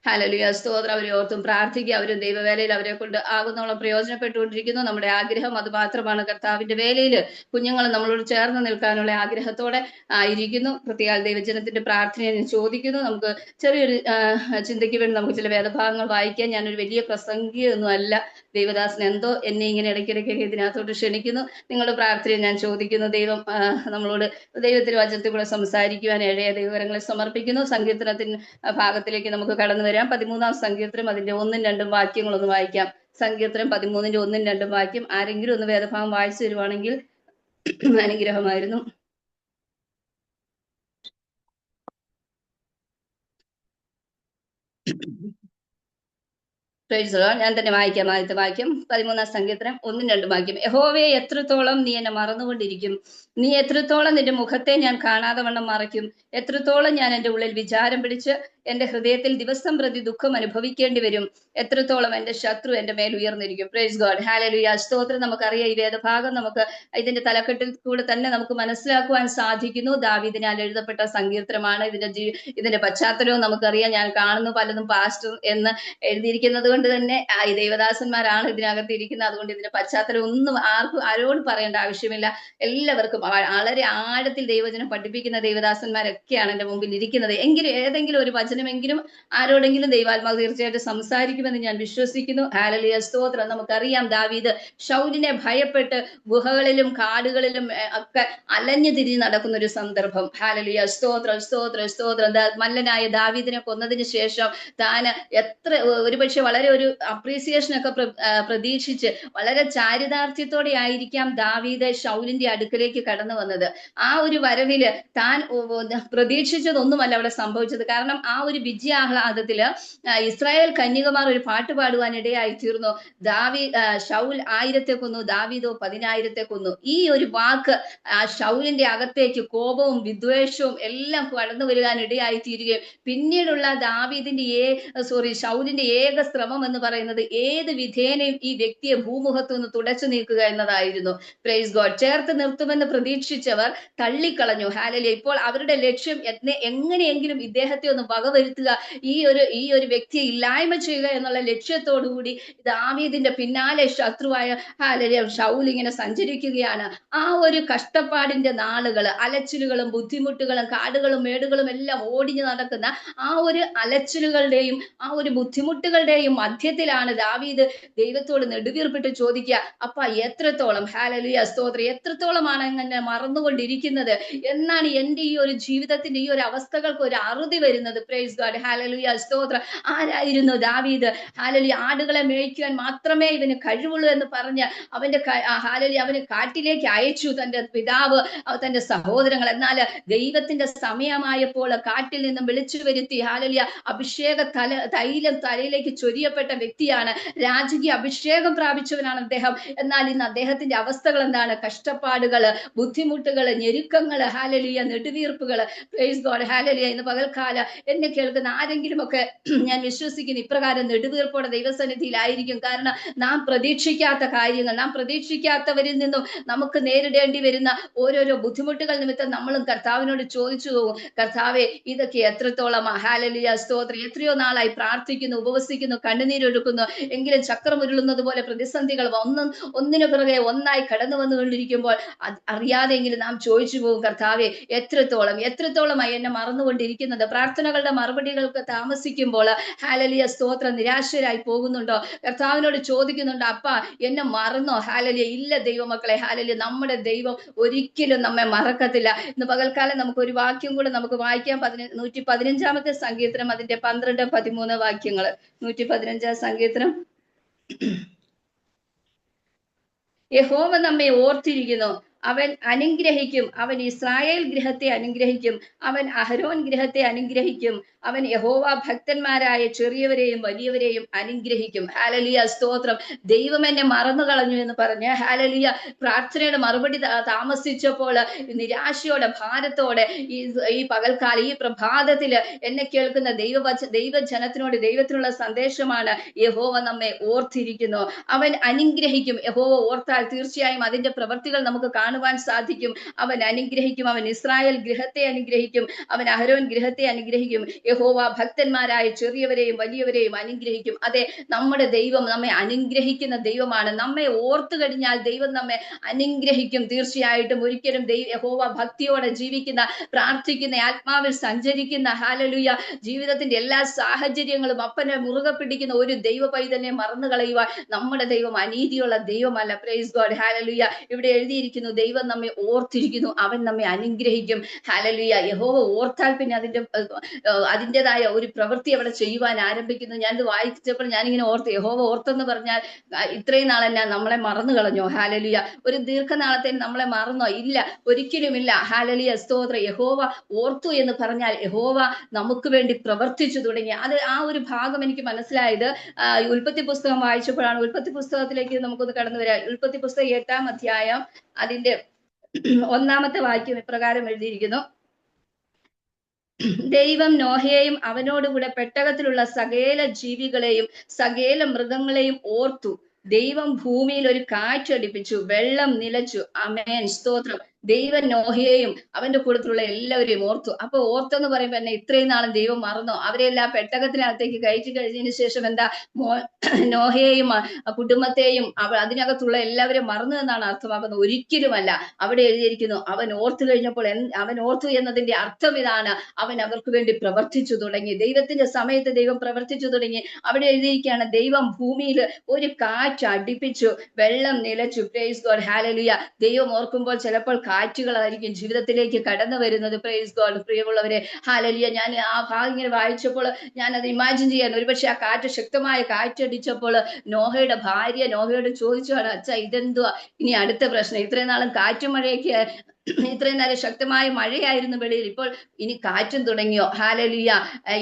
ഹല്ലേലൂയ, സ്തോത്രം. അവരെ ഓർത്തും പ്രാർത്ഥിക്കുക. അവരും ദൈവവേലയിൽ അവരെ കൊണ്ട് ആകുന്നോളം പ്രയോജനപ്പെട്ടുകൊണ്ടിരിക്കുന്നു. നമ്മുടെ ആഗ്രഹം അത് മാത്രമാണ്, കർത്താവിന്റെ വേലയിൽ കുഞ്ഞുങ്ങൾ നമ്മളോട് ചേർന്ന് നിൽക്കാനുള്ള ആഗ്രഹത്തോടെ ആയിരിക്കുന്നു. പ്രത്യേക ദൈവജനത്തിന്റെ പ്രാർത്ഥനയെ ഞാൻ ചോദിക്കുന്നു. നമുക്ക് ചെറിയൊരു ചിന്തയ്ക്ക് വേണ്ടി നമുക്ക് ചില വേദഭാഗങ്ങൾ വായിക്കാൻ. ഞാനൊരു വലിയ പ്രസംഗിയൊന്നും അല്ല. ദേവദാസൻ എന്തോ എന്നെ ഇങ്ങനെ ഇടയ്ക്കിടയ്ക്കൊക്കെ ഇതിനകത്തോട്ട് ക്ഷണിക്കുന്നു. നിങ്ങളുടെ പ്രാർത്ഥനയെ ഞാൻ ചോദിക്കുന്നു. ദൈവം നമ്മളോട് ദൈവത്തിന്റെ വചനത്തിൽ കൂടെ സംസാരിക്കുവാൻ ഏഴയ ദൈവകരങ്ങളെ സമർപ്പിക്കുന്നു. സങ്കീർത്തനത്തിന് ഭാഗത്തിലേക്ക് നമുക്ക് കടന്നു വരാം. 13-ാം സങ്കീർത്തനം അതിന്റെ 1-2 വാക്യങ്ങളൊന്ന് വായിക്കാം. സങ്കീർത്തനം 13-ന്റെ 1-2 വാക്യം ആരെങ്കിലും ഒന്ന് വേദഭാഗം വായിച്ചു തരുവാണെങ്കിൽ അനുഗ്രഹമായിരുന്നു. ഞാൻ തന്നെ വായിക്കാം. ആദ്യത്തെ വാക്യം 13-ാം സങ്കീർത്തനം 1-2 വാക്യം. യഹോവയെ എത്രത്തോളം നീ എന്നെ മറന്നുകൊണ്ടിരിക്കും? നീ എത്രത്തോളം നിന്റെ മുഖത്തെ ഞാൻ കാണാതെ വണ്ണം മറയ്ക്കും? എത്രത്തോളം ഞാൻ എൻ്റെ ഉള്ളിൽ വിചാരം പിടിച്ച് എൻ്റെ ഹൃദയത്തിൽ ദിവസം പ്രതി ദുഃഖം അനുഭവിക്കേണ്ടി വരും? എത്രത്തോളം എൻ്റെ ശത്രു എൻ്റെ മേൽ ഉയർന്നിരിക്കും? പ്രൈസ് ഗോഡ്, ഹല്ലേലൂയ, സ്തോത്രം. നമുക്കറിയാം ഈ വേദഭാഗം നമുക്ക് ഇതിന്റെ തലക്കെട്ടിൽ കൂടെ തന്നെ നമുക്ക് മനസ്സിലാക്കുവാൻ സാധിക്കുന്നു. ദാവീദിനാൽ എഴുതപ്പെട്ട സങ്കീർത്തനമാണ്. ഇതിന്റെ പശ്ചാത്തലവും നമുക്കറിയാം. ഞാൻ കാണുന്നു പലതും പാസ്റ്റർ എന്ന് എഴുതിയിരിക്കുന്നത് കൊണ്ട് അതുകൊണ്ട് തന്നെ ഈ ദേവദാസന്മാരാണ് ഇതിനകത്ത് ഇരിക്കുന്നത്. അതുകൊണ്ട് ഇതിന്റെ പശ്ചാത്തലം ഒന്നും ആരോടും പറയേണ്ട ആവശ്യമില്ല. എല്ലാവർക്കും വളരെ ആഴത്തിൽ ദൈവവചനം പഠിപ്പിക്കുന്ന ദേവദാസന്മാരൊക്കെയാണ് എന്റെ മുമ്പിൽ ഇരിക്കുന്നത്. എങ്കിലും ഏതെങ്കിലും ഒരു വചനമെങ്കിലും ആരോടെങ്കിലും ദൈവാത്മാവ് തീർച്ചയായിട്ടും സംസാരിക്കുമെന്ന് ഞാൻ വിശ്വസിക്കുന്നു. ഹല്ലേലൂയ, സ്തോത്രം. നമുക്കറിയാം ദാവീദ് ശൗലിനെ ഭയപ്പെട്ട് ഗുഹകളിലും കാടുകളിലും ഒക്കെ അലഞ്ഞു തിരിഞ്ഞ് നടക്കുന്ന ഒരു സന്ദർഭം. ഹല്ലേലൂയ, സ്തോത്രം, സ്തോത്രം, സ്തോത്രം. മല്ലനായ ദാവീദിനെ കൊന്നതിന് ശേഷം താന് എത്ര ഒരുപക്ഷെ വളരെ ഒരു അപ്രീസിയേഷൻ ഒക്കെ പ്രതീക്ഷിച്ച് വളരെ ചാരിതാർത്ഥ്യത്തോടെ ആയിരിക്കാം ദാവീദ് ശൗലിന്റെ അടുക്കലേക്ക് കടന്നു വന്നത്. ആ ഒരു വരവില് താൻ പ്രതീക്ഷിച്ചതൊന്നുമല്ല അവിടെ സംഭവിച്ചത്. കാരണം ആ ഒരു വിജയാഹ്ലാദത്തില് ഇസ്രായേൽ കന്യകമാർ ഒരു പാട്ട് പാടുവാൻ ഇടയായി തീർന്നു. ശൗൽ 1000 കൊന്നു, ദാവീദോ 10,000 കൊന്നു. ഈ ഒരു വാക്ക് ശൗലിന്റെ അകത്തേക്ക് കോപവും വിദ്വേഷവും എല്ലാം കടന്നു വരുവാൻ ഇടയായി തീരുകയും പിന്നീടുള്ള ശൗലിന്റെ ഏക ശ്രമം എന്ന് പറയുന്നത് ഏത് വിധേനയും ഈ വ്യക്തിയെ ഭൂമുഖത്തു നിന്ന് തുടച്ചു നീക്കുക എന്നതായിരുന്നു. Praise God. ചേർത്ത് നിർത്തുമെന്ന് പ്രതീക്ഷിച്ചവർ തള്ളിക്കളഞ്ഞു. ഹല്ലേലൂയ. ഇപ്പോൾ അവരുടെ ലക്ഷ്യം എങ്ങനെയെങ്കിലും ഇദ്ദേഹത്തെ ഒന്ന് വകവരുത്തുക, ഈ ഒരു വ്യക്തിയെ ഇല്ലായ്മ ചെയ്യുക എന്നുള്ള ലക്ഷ്യത്തോടുകൂടി ദാവീദിന്റെ പിന്നാലെ ശത്രുവായ ഹല്ലേലൂയ ശൗൽ ഇങ്ങനെ സഞ്ചരിക്കുകയാണ്. ആ ഒരു കഷ്ടപ്പാടിന്റെ നാളുകള്, അലച്ചിലുകളും ബുദ്ധിമുട്ടുകളും കാടുകളും മേടുകളും എല്ലാം ഓടിഞ്ഞു നടക്കുന്ന ആ ഒരു അലച്ചിലുകളുടെയും ആ ഒരു ബുദ്ധിമുട്ടുകളുടെയും മധ്യത്തിലാണ് ദാവീദ് ദൈവത്തോട് നെടുവീർപ്പിട്ട് ചോദിക്കുക, അപ്പ എത്രത്തോളം, ഹല്ലേലൂയ സ്തോത്രം, എത്രത്തോളമാണ് അങ്ങനെ മറന്നുകൊണ്ടിരിക്കുന്നത്? എന്നാണ് എന്റെ ഈ ഒരു ജീവിതത്തിന്റെ ഈ ഒരു അവസ്ഥകൾക്ക് ഒരു അറുതി വരുന്നത്? Price God. ഹല്ലേലൂയ സ്തോത്രം. ആരായിരുന്നു ദാവീദ്? ഹല്ലേലൂയ. ആടുകളെ മേയ്ക്കുവാൻ മാത്രമേ ഇവന് കഴിവുള്ളൂ എന്ന് പറഞ്ഞ് ഹല്ലേലൂയ അവന് കാട്ടിലേക്ക് അയച്ചു തന്റെ പിതാവ്, തന്റെ സഹോദരങ്ങൾ. എന്നാൽ ദൈവത്തിന്റെ സമയമായപ്പോൾ കാട്ടിൽ നിന്നും വിളിച്ചു വരുത്തി ഹല്ലേലൂയ അഭിഷേക തൈലം തലയിലേക്ക് ചൊരിയപ്പെട്ട വ്യക്തിയാണ്. രാജകീയ അഭിഷേകം പ്രാപിച്ചവനാണ് അദ്ദേഹം. എന്നാൽ ഇന്ന് അദ്ദേഹത്തിന്റെ അവസ്ഥകൾ എന്താണ്? കഷ്ടപ്പാടുകള്, ബുദ്ധിമുട്ടുകള്, ഞെരുക്കങ്ങള്, ഹല്ലേലൂയ നെടുവീർപ്പുകള്. Praise God. ഹല്ലേലൂയ. ഇന്ന് പകൽക്കാല എന്നെ കേൾക്കുന്ന ആരെങ്കിലും ഒക്കെ ഞാൻ വിശ്വസിക്കുന്നു ഇപ്രകാരം നെടുവീർപ്പോടെ ദൈവസന്നിധിയിലായിരിക്കും. കാരണം നാം പ്രതീക്ഷിക്കാത്ത കാര്യങ്ങൾ, നാം പ്രതീക്ഷിക്കാത്തവരിൽ നിന്നും നമുക്ക് നേരിടേണ്ടി വരുന്ന ഓരോരോ ബുദ്ധിമുട്ടുകൾ നിമിത്തം നമ്മളും കർത്താവിനോട് ചോദിച്ചു പോകും, കർത്താവെ ഇതൊക്കെ എത്രത്തോളമാ? ഹല്ലേലൂയ സ്തോത്രം. എത്രയോ നാളായി പ്രാർത്ഥിക്കുന്നു, ഉപവസിക്കുന്നു, കണ്ണുനീരൊഴുക്കുന്നു, എങ്കിലും ചക്രം ഉരുളുന്നത് പോലെ പ്രതിസന്ധികൾ ഒന്നിനു പിറകെ ഒന്നായി കടന്നു വന്നുകൊണ്ടിരിക്കുമ്പോൾ അറിയാതെങ്കിലും നാം ചോദിച്ചു പോകും, കർത്താവെ എത്രത്തോളമായി എന്നെ മറന്നുകൊണ്ടിരിക്കുന്നത്? പ്രാർത്ഥനകളുടെ മറുപടികൾക്ക് താമസിക്കുമ്പോൾ ഹല്ലേലൂയ സ്തോത്രം നിരാശരായി പോകുന്നുണ്ടോ? കർത്താവിനോട് ചോദിക്കുന്നുണ്ടോ, അപ്പ എന്നെ മറന്നോ? ഹല്ലേലൂയ. ഇല്ല ദൈവമക്കളെ, ഹല്ലേലൂയ. നമ്മുടെ ദൈവം ഒരിക്കലും നമ്മെ മറക്കത്തില്ല. ഇന്ന് പകൽക്കാലം നമുക്ക് ഒരു വാക്യം കൂടെ നമുക്ക് വായിക്കാം. 115 സങ്കീർത്തനം അതിന്റെ 12, 13 വാക്യങ്ങള്. 115 സങ്കീർത്തനം. യഹോവ നമ്മെ ഓർത്തിരിക്കുന്നു, അവൻ അനുഗ്രഹിക്കും. അവൻ ഇസ്രായേൽ ഗൃഹത്തെ അനുഗ്രഹിക്കും, അവൻ അഹരോൻ ഗൃഹത്തെ അനുഗ്രഹിക്കും. അവൻ യഹോവ ഭക്തന്മാരായ ചെറിയവരെയും വലിയവരെയും അനുഗ്രഹിക്കും. ഹല്ലേലൂയ സ്തോത്രം. ദൈവം എന്നെ മറന്നു കളഞ്ഞു എന്ന് പറഞ്ഞ് ഹല്ലേലൂയ പ്രാർത്ഥനയുടെ മറുപടി താമസിച്ചപ്പോൾ നിരാശയോടെ ഭാരത്തോടെ ഈ പകൽക്കാലം ഈ പ്രഭാതത്തില് എന്നെ കേൾക്കുന്ന ദൈവജനത്തിനോട് ദൈവത്തിനുള്ള സന്ദേശമാണ്, യഹോവ നമ്മെ ഓർത്തിരിക്കുന്നു, അവൻ അനുഗ്രഹിക്കും. യഹോവ ഓർത്താൽ തീർച്ചയായും അതിന്റെ പ്രവൃത്തികൾ നമുക്ക് കാണുവാൻ സാധിക്കും. അവൻ അനുഗ്രഹിക്കും, അവൻ ഇസ്രായേൽ ഗൃഹത്തെ അനുഗ്രഹിക്കും, അവൻ അഹരോൻ ഗൃഹത്തെ അനുഗ്രഹിക്കും. യഹോവ ഭക്തന്മാരായ ചെറിയവരെയും വലിയവരെയും അനുഗ്രഹിക്കും. അതെ, നമ്മുടെ ദൈവം നമ്മെ അനുഗ്രഹിക്കുന്ന ദൈവമാണ്. നമ്മെ ഓർത്തു കഴിഞ്ഞാൽ ദൈവം നമ്മെ അനുഗ്രഹിക്കും. തീർച്ചയായിട്ടും ഒരിക്കലും യഹോവ ഭക്തിയോടെ ജീവിക്കുന്ന, പ്രാർത്ഥിക്കുന്ന, ആത്മാവിൽ സഞ്ചരിക്കുന്ന, ഹല്ലേലൂയ ജീവിതത്തിന്റെ എല്ലാ സാഹചര്യങ്ങളും അപ്പനെ മുറുകെ പിടിക്കുന്ന ഒരു ദൈവ പൈതലിനെ മറന്നു കളയുവാൻ നമ്മുടെ ദൈവം അനീതിയുള്ള ദൈവമല്ല. Price God. ഹല്ലേലൂയ. ഇവിടെ എഴുതിയിരിക്കുന്നു, ദൈവം നമ്മെ ഓർത്തിരിക്കുന്നു, അവൻ നമ്മെ അനുഗ്രഹിക്കും. ഹല്ലേലൂയ. യഹോവ ഓർത്താൽ പിന്നെ അതിൻ്റെതായ ഒരു പ്രവൃത്തി അവിടെ ചെയ്യുവാൻ ആരംഭിക്കുന്നു. ഞാനിത് വായിച്ചപ്പോൾ ഞാനിങ്ങനെ ഓർത്ത്, യഹോവ ഓർത്തെന്ന് പറഞ്ഞാൽ ഇത്രയും നാളെല്ലാം നമ്മളെ മറന്നു കളഞ്ഞോ? ഹല്ലേലൂയ. ഒരു ദീർഘനാളത്തേന് നമ്മളെ മറന്നോ? ഇല്ല, ഒരിക്കലുമില്ല. ഹല്ലേലൂയ സ്തോത്രം. യഹോവ ഓർത്തു എന്ന് പറഞ്ഞാൽ യഹോവ നമുക്ക് വേണ്ടി പ്രവർത്തിച്ചു തുടങ്ങി. ആ ഒരു ഭാഗം എനിക്ക് മനസ്സിലായത് ഉൽപ്പത്തി പുസ്തകം വായിച്ചപ്പോഴാണ്. ഉൽപ്പത്തി പുസ്തകത്തിലേക്ക് നമുക്കൊന്ന് കടന്നു വരാം. ഉൽപ്പത്തി പുസ്തകം 8-ാം അധ്യായം അതിന്റെ 1-ാമത്തെ വാക്യം ഇപ്രകാരം എഴുതിയിരിക്കുന്നു, ദൈവം നോഹയെയും അവനോടുകൂടെ പെട്ടകത്തിലുള്ള സകല ജീവികളെയും സകല മൃഗങ്ങളെയും ഓർത്തു. ദൈവം ഭൂമിയിൽ ഒരു കാറ്റടിപ്പിച്ചു, വെള്ളം നിലച്ചു. ആമേൻ സ്തോത്രം. ദൈവം നോഹയെയും അവന്റെ കൂട്ടത്തിലുള്ള എല്ലാവരെയും ഓർത്തു. അപ്പൊ ഓർത്തെന്ന് പറയുമ്പോ തന്നെ ഇത്രയും നാളും ദൈവം മറന്നോ? അവരെല്ലാം പെട്ടകത്തിനകത്തേക്ക് കയറ്റി കഴിഞ്ഞതിന് ശേഷം എന്താ നോഹയെയും കുടുംബത്തെയും അതിനകത്തുള്ള എല്ലാവരും മറന്നു എന്നാണ് അർത്ഥമാക്കുന്നത്. ഒരിക്കലുമല്ല. അവിടെ എഴുതിയിരിക്കുന്നു അവൻ ഓർത്തു കഴിഞ്ഞപ്പോൾ അവൻ ഓർത്തു എന്നതിന്റെ അർത്ഥം ഇതാണ്, അവൻ അവർക്ക് വേണ്ടി പ്രവർത്തിച്ചു തുടങ്ങി. ദൈവത്തിന്റെ സമയത്ത് ദൈവം പ്രവർത്തിച്ചു തുടങ്ങി. അവിടെ എഴുതിയിരിക്കുകയാണ് ദൈവം ഭൂമിയിൽ ഒരു കാറ്റ് അടുപ്പിച്ചു, വെള്ളം നിലച്ചു. പ്രൈസ് ഗോഡ്, ഹാലലുയ. ദൈവം ഓർക്കുമ്പോൾ ചിലപ്പോൾ കാറ്റുകളായിരിക്കും ജീവിതത്തിലേക്ക് കടന്നു വരുന്നത്. പ്രൈസ് ഗോഡ്, പ്രിയമുള്ളവരെ, ഹാലലുയ. ഞാൻ ആ ഭാഗം ഇങ്ങനെ വായിച്ചപ്പോൾ ഞാൻ അത് ഇമാജിൻ ചെയ്യാൻ, ഒരുപക്ഷെ ആ കാറ്റ് ശക്തമായ കാറ്റടിച്ചപ്പോൾ നോഹയുടെ ഭാര്യ നോഹയോട് ചോദിച്ചാണ്, അച്ഛാ ഇതെന്തുവാ ഇനി അടുത്ത പ്രശ്നം? ഇത്രയും നാളും കാറ്റും മഴയൊക്കെ, ഇത്രയും നേരം ശക്തമായ മഴയായിരുന്നു വെളിയിൽ, ഇപ്പോൾ ഇനി കാറ്റും തുടങ്ങിയോ? ഹാലലുയ.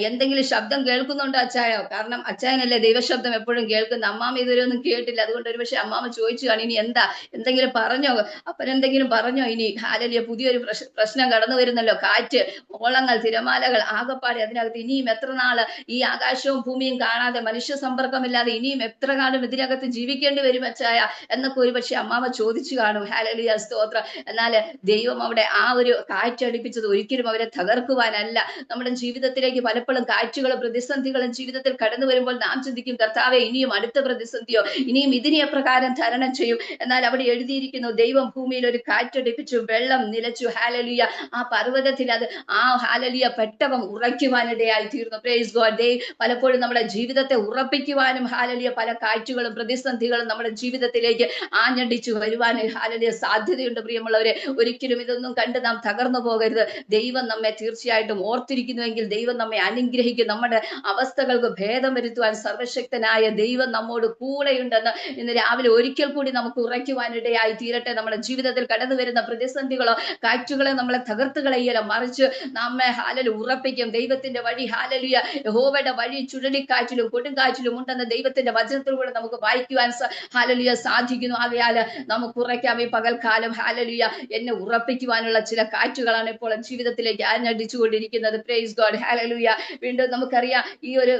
എന്തെങ്കിലും ശബ്ദം കേൾക്കുന്നുണ്ടോ അച്ചായോ? കാരണം അച്ചായനല്ലേ ദൈവശബ്ദം എപ്പോഴും കേൾക്കുന്ന. അമ്മാമ ഇതുവരെ ഒന്നും കേട്ടില്ല. അതുകൊണ്ട് ഒരുപക്ഷെ അമ്മാമ ചോദിച്ചു കാണും, ഇനി എന്താ, എന്തെങ്കിലും പറഞ്ഞോ, അപ്പനെന്തെങ്കിലും പറഞ്ഞോ? ഇനി ഹാലലുയ, പുതിയൊരു പ്രശ്നം കടന്നു വരുന്നല്ലോ. കാറ്റ്, ഓളങ്ങൾ, തിരമാലകൾ, ആകപ്പാടെ അതിനകത്ത് ഇനിയും എത്ര നാള് ഈ ആകാശവും ഭൂമിയും കാണാതെ, മനുഷ്യ സമ്പർക്കമില്ലാതെ ഇനിയും എത്ര കാലം ഇതിനകത്ത് ജീവിക്കേണ്ടി വരും അച്ചായ എന്നൊക്കെ ഒരുപക്ഷെ അമ്മാമ ചോദിച്ചു കാണും. ഹാലലുയ, സ്തോത്രം. എന്നാൽ ദൈവം അവിടെ ആ ഒരു കാറ്റടിപ്പിച്ചത് ഒരിക്കലും അവരെ തകർക്കുവാനല്ല. നമ്മുടെ ജീവിതത്തിലേക്ക് പലപ്പോഴും കാറ്റുകളും പ്രതിസന്ധികളും ജീവിതത്തിൽ കടന്നു വരുമ്പോൾ നാം ചിന്തിക്കും, കർത്താവെ ഇനിയും അടുത്ത പ്രതിസന്ധിയോ, ഇനിയും ഇതിനെ എപ്രകാരം തരണം ചെയ്യും? എന്നാൽ അവിടെ എഴുതിയിരിക്കുന്നു ദൈവം ഭൂമിയിൽ ഒരു കാറ്റടിപ്പിച്ചു, വെള്ളം നിലച്ചു. ഹാലലുയ. ആ പർവ്വതത്തിൽ അത് ആ ഹാലലുയ പെട്ടകം ഉറയ്ക്കുവാനിടയായി തീർന്നു. Praise God. പലപ്പോഴും നമ്മുടെ ജീവിതത്തെ ഉറപ്പിക്കുവാനും ഹാലലുയ പല കാറ്റുകളും പ്രതിസന്ധികളും നമ്മുടെ ജീവിതത്തിലേക്ക് ആഞ്ഞടിച്ചു വരുവാനും ഹാലലുയ സാധ്യതയുണ്ട്. പ്രിയമുള്ളവരെ, ഒരിക്കലും ഇതൊന്നും കണ്ട് നാം തകർന്നു പോകരുത്. ദൈവം നമ്മെ തീർച്ചയായിട്ടും ഓർത്തിരിക്കുന്നുവെങ്കിൽ ദൈവം നമ്മെ അനുഗ്രഹിക്കും. നമ്മുടെ അവസ്ഥകൾക്ക് ഭേദം വരുത്തുവാൻ സർവശക്തനായ ദൈവം നമ്മോട് കൂടെയുണ്ടെന്ന് ഇന്ന് രാവിലെ ഒരിക്കൽ കൂടി നമുക്ക് ഉറയ്ക്കുവാനിടയായി തീരട്ടെ. നമ്മുടെ ജീവിതത്തിൽ കടന്നു വരുന്ന പ്രതിസന്ധികളോ കാറ്റുകളെ നമ്മളെ തകർത്ത് കളയല, മറിച്ച് നമ്മെ ഹാലലു ഉറപ്പിക്കും. ദൈവത്തിന്റെ വഴി, ഹാലലുയ, യഹോവയുടെ വഴി ചുഴലിക്കാറ്റിലും കൊടുങ്കാറ്റിലും ഉണ്ടെന്ന് ദൈവത്തിന്റെ വചനത്തിലൂടെ നമുക്ക് വായിക്കുവാൻ ഹാലലുയ സാധിക്കുന്നു. ആകയാൽ നമുക്ക് ഉറയ്ക്കാം ഈ പകൽക്കാലം. ഹാലലുയ, എന്നെ ഉറപ്പിക്കുവാനുള്ള ചില കാറ്റുകളാണ് ഇപ്പോൾ ജീവിതത്തിലേക്ക് ആഞ്ഞടിച്ചുകൊണ്ടിരിക്കുന്നത്. Price God, hallelujah. വീണ്ടും നമുക്കറിയാം ഈ ഒരു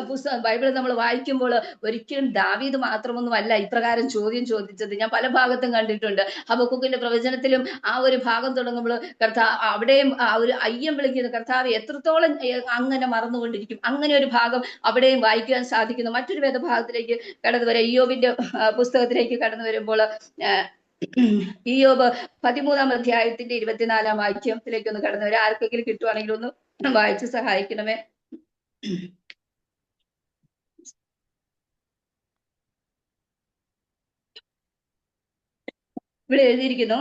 പുസ്തകം ബൈബിൾ നമ്മൾ വായിക്കുമ്പോൾ ഒരിക്കലും ദാവീദ് മാത്രമൊന്നും അല്ല ഇപ്രകാരം ചോദ്യം ചോദിച്ചത്. ഞാൻ പല ഭാഗത്തും കണ്ടിട്ടുണ്ട്. ഹബക്കൂക്കിന്റെ പ്രവചനത്തിലും ആ ഒരു ഭാഗം തുടങ്ങുമ്പോൾ അവിടെയും ആ ഒരു അയ്യം വിളിക്കുന്നു, കർത്താവ് എത്രത്തോളം അങ്ങനെ മറന്നുകൊണ്ടിരിക്കും. അങ്ങനെ ഒരു ഭാഗം അവിടെയും വായിക്കുവാൻ സാധിക്കുന്നു. മറ്റൊരു വേദഭാഗത്തിലേക്ക് കടന്നു വരാം. ഇയ്യോബിന്റെ പുസ്തകത്തിലേക്ക് കടന്നു വരുമ്പോൾ ഇയ്യോബ് 13-ാം അധ്യായത്തിന്റെ 24-ാം വാക്യത്തിലേക്ക് ഒന്ന് കടന്നു വരാം. ആർക്കെങ്കിലും കിട്ടുവാണെങ്കിൽ ഒന്ന് വായിച്ച് സഹായിക്കണമേ. ഇവിടെ എഴുതിയിരിക്കുന്നു,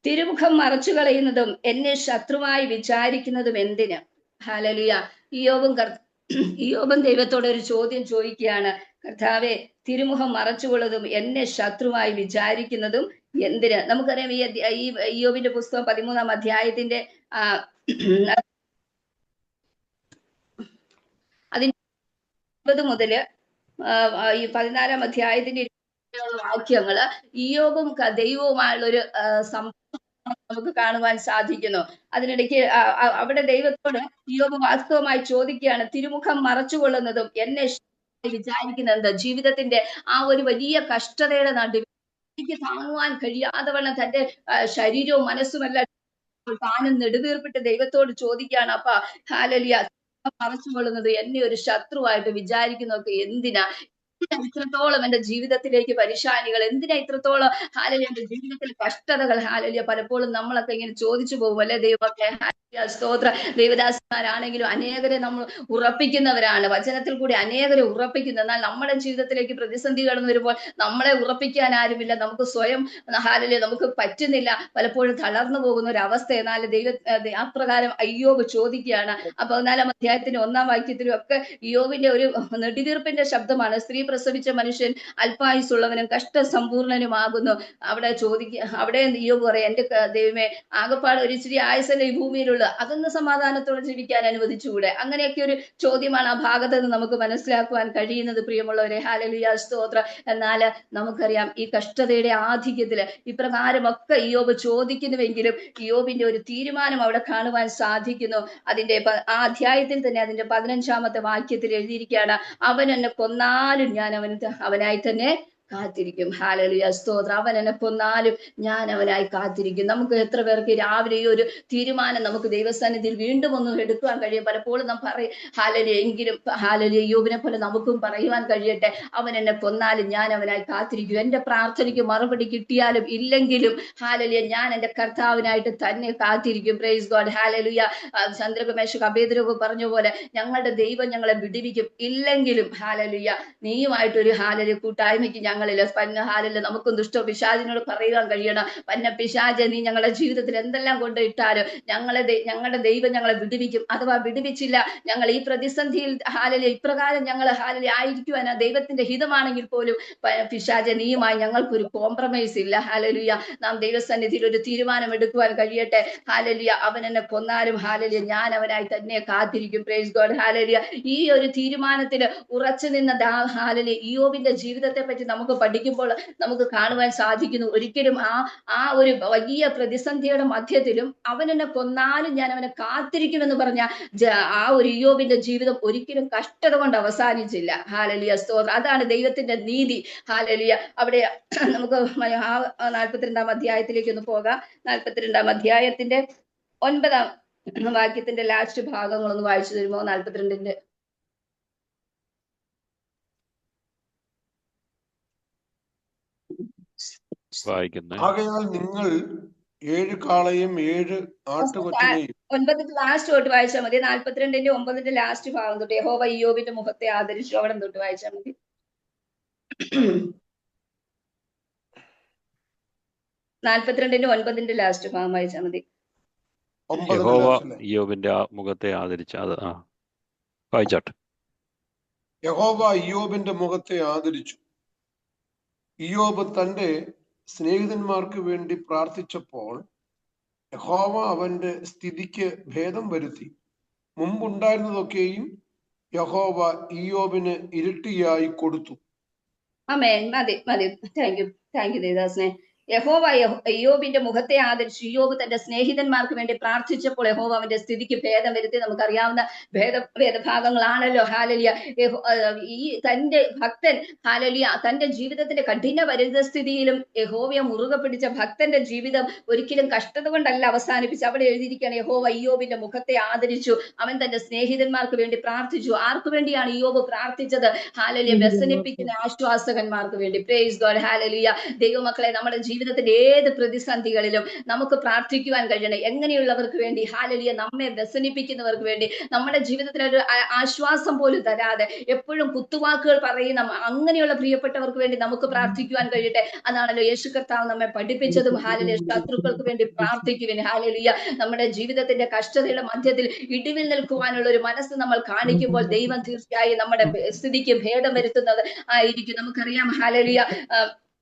തിരുമുഖം മറച്ചു കളയുന്നതും എന്നെ ശത്രുവായി വിചാരിക്കുന്നതും എന്തിന്? ഹല്ലേലൂയ. ഇയ്യോബും ദൈവത്തോട് ഒരു ചോദ്യം ചോദിക്കുകയാണ്, കർത്താവെ തിരുമുഖം മറച്ചുകൊള്ളതും എന്നെ ശത്രുവായി വിചാരിക്കുന്നതും എന്തിന്? നമുക്കറിയാം ഈ ഇയ്യോബിന്റെ പുസ്തകം 13-ാം അധ്യായത്തിന്റെ അതിന് 20 മുതൽ ഈ 14-ാം അധ്യായത്തിന്റെ വാക്യങ്ങള് ഇയ്യോബും ദൈവവുമായുള്ള ഒരു നമുക്ക് കാണുവാൻ സാധിക്കുന്നു. അതിനിടയ്ക്ക് അവിടെ ദൈവത്തോട് ഇയ്യോബ് വാസ്തവമായി ചോദിക്കുകയാണ്, തിരുമുഖം മറച്ചുകൊള്ളുന്നതും എന്നെ വിചാരിക്കുന്നത് ജീവിതത്തിന്റെ ആ ഒരു വലിയ കഷ്ടതയുടെ നടുവിൽ എനിക്ക് താങ്ങുവാൻ കഴിയാതെ വണ്ണം തന്റെ ശരീരവും മനസ്സുമെല്ലാം താനും നെടുവീർപ്പിട്ട് ദൈവത്തോട് ചോദിക്കുകയാണ്, അപ്പ ഹാലലിയ മറച്ചുകൊള്ളുന്നത് എന്നെ ഒരു ശത്രുവായിട്ട് വിചാരിക്കുന്നതൊക്കെ എന്തിനാ? ഇത്രത്തോളം എന്റെ ജീവിതത്തിലേക്ക് പരിശാനികൾ, എന്തിനാ ഇത്രത്തോളം ഹാലലിയ എന്റെ ജീവിതത്തിൽ കഷ്ടതകൾ? ഹാലലിയ പലപ്പോഴും നമ്മളൊക്കെ ഇങ്ങനെ ചോദിച്ചു പോകും അല്ലെ ദൈവമൊക്കെ. സ്തോത്ര. ദൈവദാസന്മാരാണെങ്കിലും അനേകരെ നമ്മൾ ഉറപ്പിക്കുന്നവരാണ്, വചനത്തിൽ കൂടി അനേകരെ ഉറപ്പിക്കുന്നു. എന്നാൽ നമ്മുടെ ജീവിതത്തിലേക്ക് പ്രതിസന്ധി കടന്നു വരുമ്പോൾ നമ്മളെ ഉറപ്പിക്കാൻ ആരുമില്ല, നമുക്ക് സ്വയം ഹാലലിയ നമുക്ക് പറ്റുന്നില്ല, പലപ്പോഴും തളർന്നു പോകുന്ന ഒരു അവസ്ഥ. എന്നാൽ അപ്രകാരം അയ്യോബ് ചോദിക്കുകയാണ്. 14-ാം അധ്യായത്തിന്റെ 1-ാം വാക്യത്തിലും ഒക്കെ ഇയ്യോബിന്റെ ഒരു നെടുവീർപ്പിന്റെ ശബ്ദമാണ്, സ്ത്രീ പ്രസവിച്ച മനുഷ്യൻ അല്പായുസുള്ളവനും കഷ്ടസമ്പൂർണനുമാകുന്നു. അവിടെ അവിടെ ഇയ്യോബ് പറയാം, എന്റെ ദൈവമേ ആകപ്പാട് ഒരു ഇച്ചിരി ആയുസല്ലേ ഈ ഭൂമിയിലുള്ള, അതൊന്ന് സമാധാനത്തോടെ ജീവിക്കാൻ അനുവദിച്ചുകൂടെ? അങ്ങനെയൊക്കെ ഒരു ചോദ്യമാണ് ആ ഭാഗത്ത് നിന്ന് നമുക്ക് മനസ്സിലാക്കുവാൻ കഴിയുന്നത്. പ്രിയമുള്ളവരെ, ഹല്ലേലൂയ, സ്തോത്രം. എന്നാൽ നമുക്കറിയാം ഈ കഷ്ടതയുടെ ആധിക്യത്തില് ഇപ്രകാരമൊക്കെ ഇയ്യോബ് ചോദിക്കുന്നുവെങ്കിലും ഇയ്യോബിന്റെ ഒരു തീരുമാനം അവിടെ കാണുവാൻ സാധിക്കുന്നു. അതിന്റെ ആ അധ്യായത്തിൽ തന്നെ അതിന്റെ 15-ാമത്തെ വാക്യത്തിൽ എഴുതിയിരിക്കുകയാണ്, അവൻ എന്നെ കൊന്നാലും ഞാൻ അവനായി തന്നെ കാത്തിരിക്കും. ഹല്ലേലൂയ, സ്തോത്രം. അവൻ എന്നെ കൊന്നാലും ഞാൻ അവനായി കാത്തിരിക്കും. നമുക്ക് എത്ര പേർക്ക് രാവിലെ ഈ ഒരു തീരുമാനം നമുക്ക് ദൈവസന്നിധിയിൽ വീണ്ടും ഒന്ന് എടുക്കുവാൻ കഴിയും? പലപ്പോഴും നാം പറയും ഹല്ലേലൂയ, എങ്കിലും ഹല്ലേലൂയ യോബിനെ പോലെ നമുക്കും പറയുവാൻ കഴിയട്ടെ, അവൻ എന്നെ കൊന്നാലും ഞാൻ അവനായി കാത്തിരിക്കും. എന്റെ പ്രാർത്ഥനയ്ക്ക് മറുപടി കിട്ടിയാലും ഇല്ലെങ്കിലും ഹല്ലേലൂയ ഞാൻ എന്റെ കർത്താവിനായിട്ട് തന്നെ കാത്തിരിക്കും. പ്രൈസ് ഗോഡ്, ഹല്ലേലൂയ. ചന്ദ്രകമേശ് അബേദ്രവ് പറഞ്ഞ പോലെ ഞങ്ങളുടെ ദൈവം ഞങ്ങളെ വിടുവിക്കും. ഇല്ലെങ്കിലും ഹല്ലേലൂയ നീയുമായിട്ടൊരു ഹല്ലേലൂയ കൂട്ടായ്മയ്ക്ക് ഞങ്ങളില്ല. ഹല്ലേലൂയ നമുക്കും ദുഷ്ട പിശാചിനോട് പറയുവാൻ കഴിയണം, പിശാചെ നീ ഞങ്ങളുടെ ജീവിതത്തിൽ എന്തെല്ലാം കൊണ്ടിട്ടാലും ഞങ്ങളുടെ ദൈവം ഞങ്ങളെ വിടുവിക്കും. അഥവാ വിടുവിച്ചില്ല, ഞങ്ങൾ ഈ പ്രതിസന്ധിയിൽ ഹല്ലേലൂയ ഇപ്രകാരം ഞങ്ങൾ ഹല്ലേലൂയ ആയിരിക്കുവാൻ ദൈവത്തിന്റെ ഹിതമാണെങ്കിൽ പോലും പിശാചെ നീയുമായി ഞങ്ങൾക്കൊരു കോംപ്രമൈസ് ഇല്ല. ഹല്ലേലൂയ നാം ദൈവസന്നിധിയിൽ ഒരു തീരുമാനം എടുക്കുവാൻ കഴിയട്ടെ. ഹല്ലേലൂയ അവൻ എന്നെ കൊന്നാലും ഹല്ലേലൂയ ഞാൻ അവനായി തന്നെ കാത്തിരിക്കും. Praise God, hallelujah. ഈ ഒരു തീരുമാനത്തിൽ ഉറച്ചു നിന്ന ഹല്ലേലൂയ ഇയ്യോബിന്റെ ജീവിതത്തെ പറ്റി നമുക്ക് പഠിക്കുമ്പോൾ നമുക്ക് കാണുവാൻ സാധിക്കുന്നു. ഒരിക്കലും ആ ഒരു വലിയ പ്രതിസന്ധിയുടെ മധ്യത്തിലും അവൻ എന്നെ കൊന്നാലും ഞാൻ അവനെ കാത്തിരിക്കുമെന്ന് പറഞ്ഞ ആ ഒരു ഇയ്യോബിന്റെ ജീവിതം ഒരിക്കലും കഷ്ടത കൊണ്ട് അവസാനിച്ചില്ല. ഹല്ലേലൂയ, സ്തോത്രം. അതാണ് ദൈവത്തിന്റെ നീതി. ഹല്ലേലൂയ. അവിടെ നമുക്ക് ആ 42-ാം അധ്യായത്തിലേക്ക് ഒന്ന് പോകാം. 42-ാം അധ്യായത്തിന്റെ 9-ാം വാക്യത്തിന്റെ ലാസ്റ്റ് ഭാഗങ്ങളൊന്ന് വായിച്ചു തരുമോ? 42-ന്റെ ആകയാൽ നിങ്ങൾ 7 കാളയും 7 ആട്ടുകൊറ്റനെയും 9 ലാസ്റ്റ് തൊട്ട് വായിച്ചാൽ മതി. 42-ന്റെ 9-ന്റെ ലാസ്റ്റ് ഭാഗം തൊട്ട് യഹോവ ഇയ്യോബിന്റെ മുഖത്തെ ആദരിച്ചു, അവിടെ തൊട്ട് വായിച്ചാൽ മതി. 42-ന്റെ 9-ന്റെ ലാസ്റ്റ് ഭാഗം വായിച്ചാൽ മതി. യഹോവ ഇയ്യോബിന്റെ മുഖത്തെ ആദരിച്ചു. അത് വായിച്ചാട്ടെ. യഹോവ ഇയ്യോബിന്റെ മുഖത്തെ ആദരിച്ചു. ഇയ്യോബ് തന്റെ സ്നേഹിതന്മാർക്ക് വേണ്ടി പ്രാർത്ഥിച്ചപ്പോൾ യഹോവ അവന്റെ സ്ഥിതിക്ക് ഭേദം വരുത്തി. മുമ്പുണ്ടായിരുന്നതൊക്കെയും യഹോവ ഇയ്യോബിന് ഇരട്ടിയായി കൊടുത്തു. ആമേൻ. മതി. താങ്ക് യു ദേവദാസനെ. യഹോവ ഇയ്യോബിന്റെ മുഖത്തെ ആദരിച്ചു. ഇയ്യോബ് തന്റെ സ്നേഹിതന്മാർക്ക് വേണ്ടി പ്രാർത്ഥിച്ചപ്പോൾ യഹോവ അവന്റെ സ്ഥിതിക്ക് ഭേദം വരുത്തി. നമുക്കറിയാവുന്ന വേദഭാഗങ്ങളാണല്ലോ. ഹല്ലേലൂയ. ഈ തന്റെ ഭക്തൻ ഹല്ലേലൂയ തന്റെ ജീവിതത്തിന്റെ കഠിന പരിതസ്ഥിതിയിലും യഹോവയെ മുറുകെ പിടിച്ച ഭക്തന്റെ ജീവിതം ഒരിക്കലും കഷ്ടത കൊണ്ടല്ല അവസാനിപ്പിച്ച് അവിടെ എഴുതിയിരിക്കുകയാണ്, യഹോവ ഇയ്യോബിന്റെ മുഖത്തെ ആദരിച്ചു. അവൻ തന്റെ സ്നേഹിതന്മാർക്ക് വേണ്ടി പ്രാർത്ഥിച്ചു. ആർക്കു വേണ്ടിയാണ് ഇയ്യോബ് പ്രാർത്ഥിച്ചത്? ഹല്ലേലൂയ വ്യസനിപ്പിക്കുന്ന ആശ്വാസകന്മാർക്ക് വേണ്ടി. Price God, hallelujah. ദൈവമക്കളെ, നമ്മുടെ ജീവിതത്തിന്റെ ഏത് പ്രതിസന്ധികളിലും നമുക്ക് പ്രാർത്ഥിക്കുവാൻ കഴിയണം. എങ്ങനെയുള്ളവർക്ക് വേണ്ടി? ഹല്ലേലൂയ നമ്മെ വ്യസനിപ്പിക്കുന്നവർക്ക് വേണ്ടി, നമ്മുടെ ജീവിതത്തിൽ ഒരു ആശ്വാസം പോലും തരാതെ എപ്പോഴും കുത്തുവാക്കുകൾ പറയുന്ന അങ്ങനെയുള്ള പ്രിയപ്പെട്ടവർക്ക് വേണ്ടി നമുക്ക് പ്രാർത്ഥിക്കുവാൻ കഴിയട്ടെ. അതാണല്ലോ യേശു കർത്താവ് നമ്മെ പഠിപ്പിച്ചതും. ഹല്ലേലൂയ ശത്രുക്കൾക്ക് വേണ്ടി പ്രാർത്ഥിക്കുവിൻ. ഹല്ലേലൂയ നമ്മുടെ ജീവിതത്തിന്റെ കഷ്ടതയുടെ മധ്യത്തിൽ ഇടിവിൽ നിൽക്കുവാനുള്ള ഒരു മനസ്സ് നമ്മൾ കാണിക്കുമ്പോൾ ദൈവം തീർച്ചയായും നമ്മുടെ സ്ഥിതിക്ക് ഭേദം വരുത്തുന്നത് ആയിരിക്കും. നമുക്കറിയാം ഹല്ലേലൂയ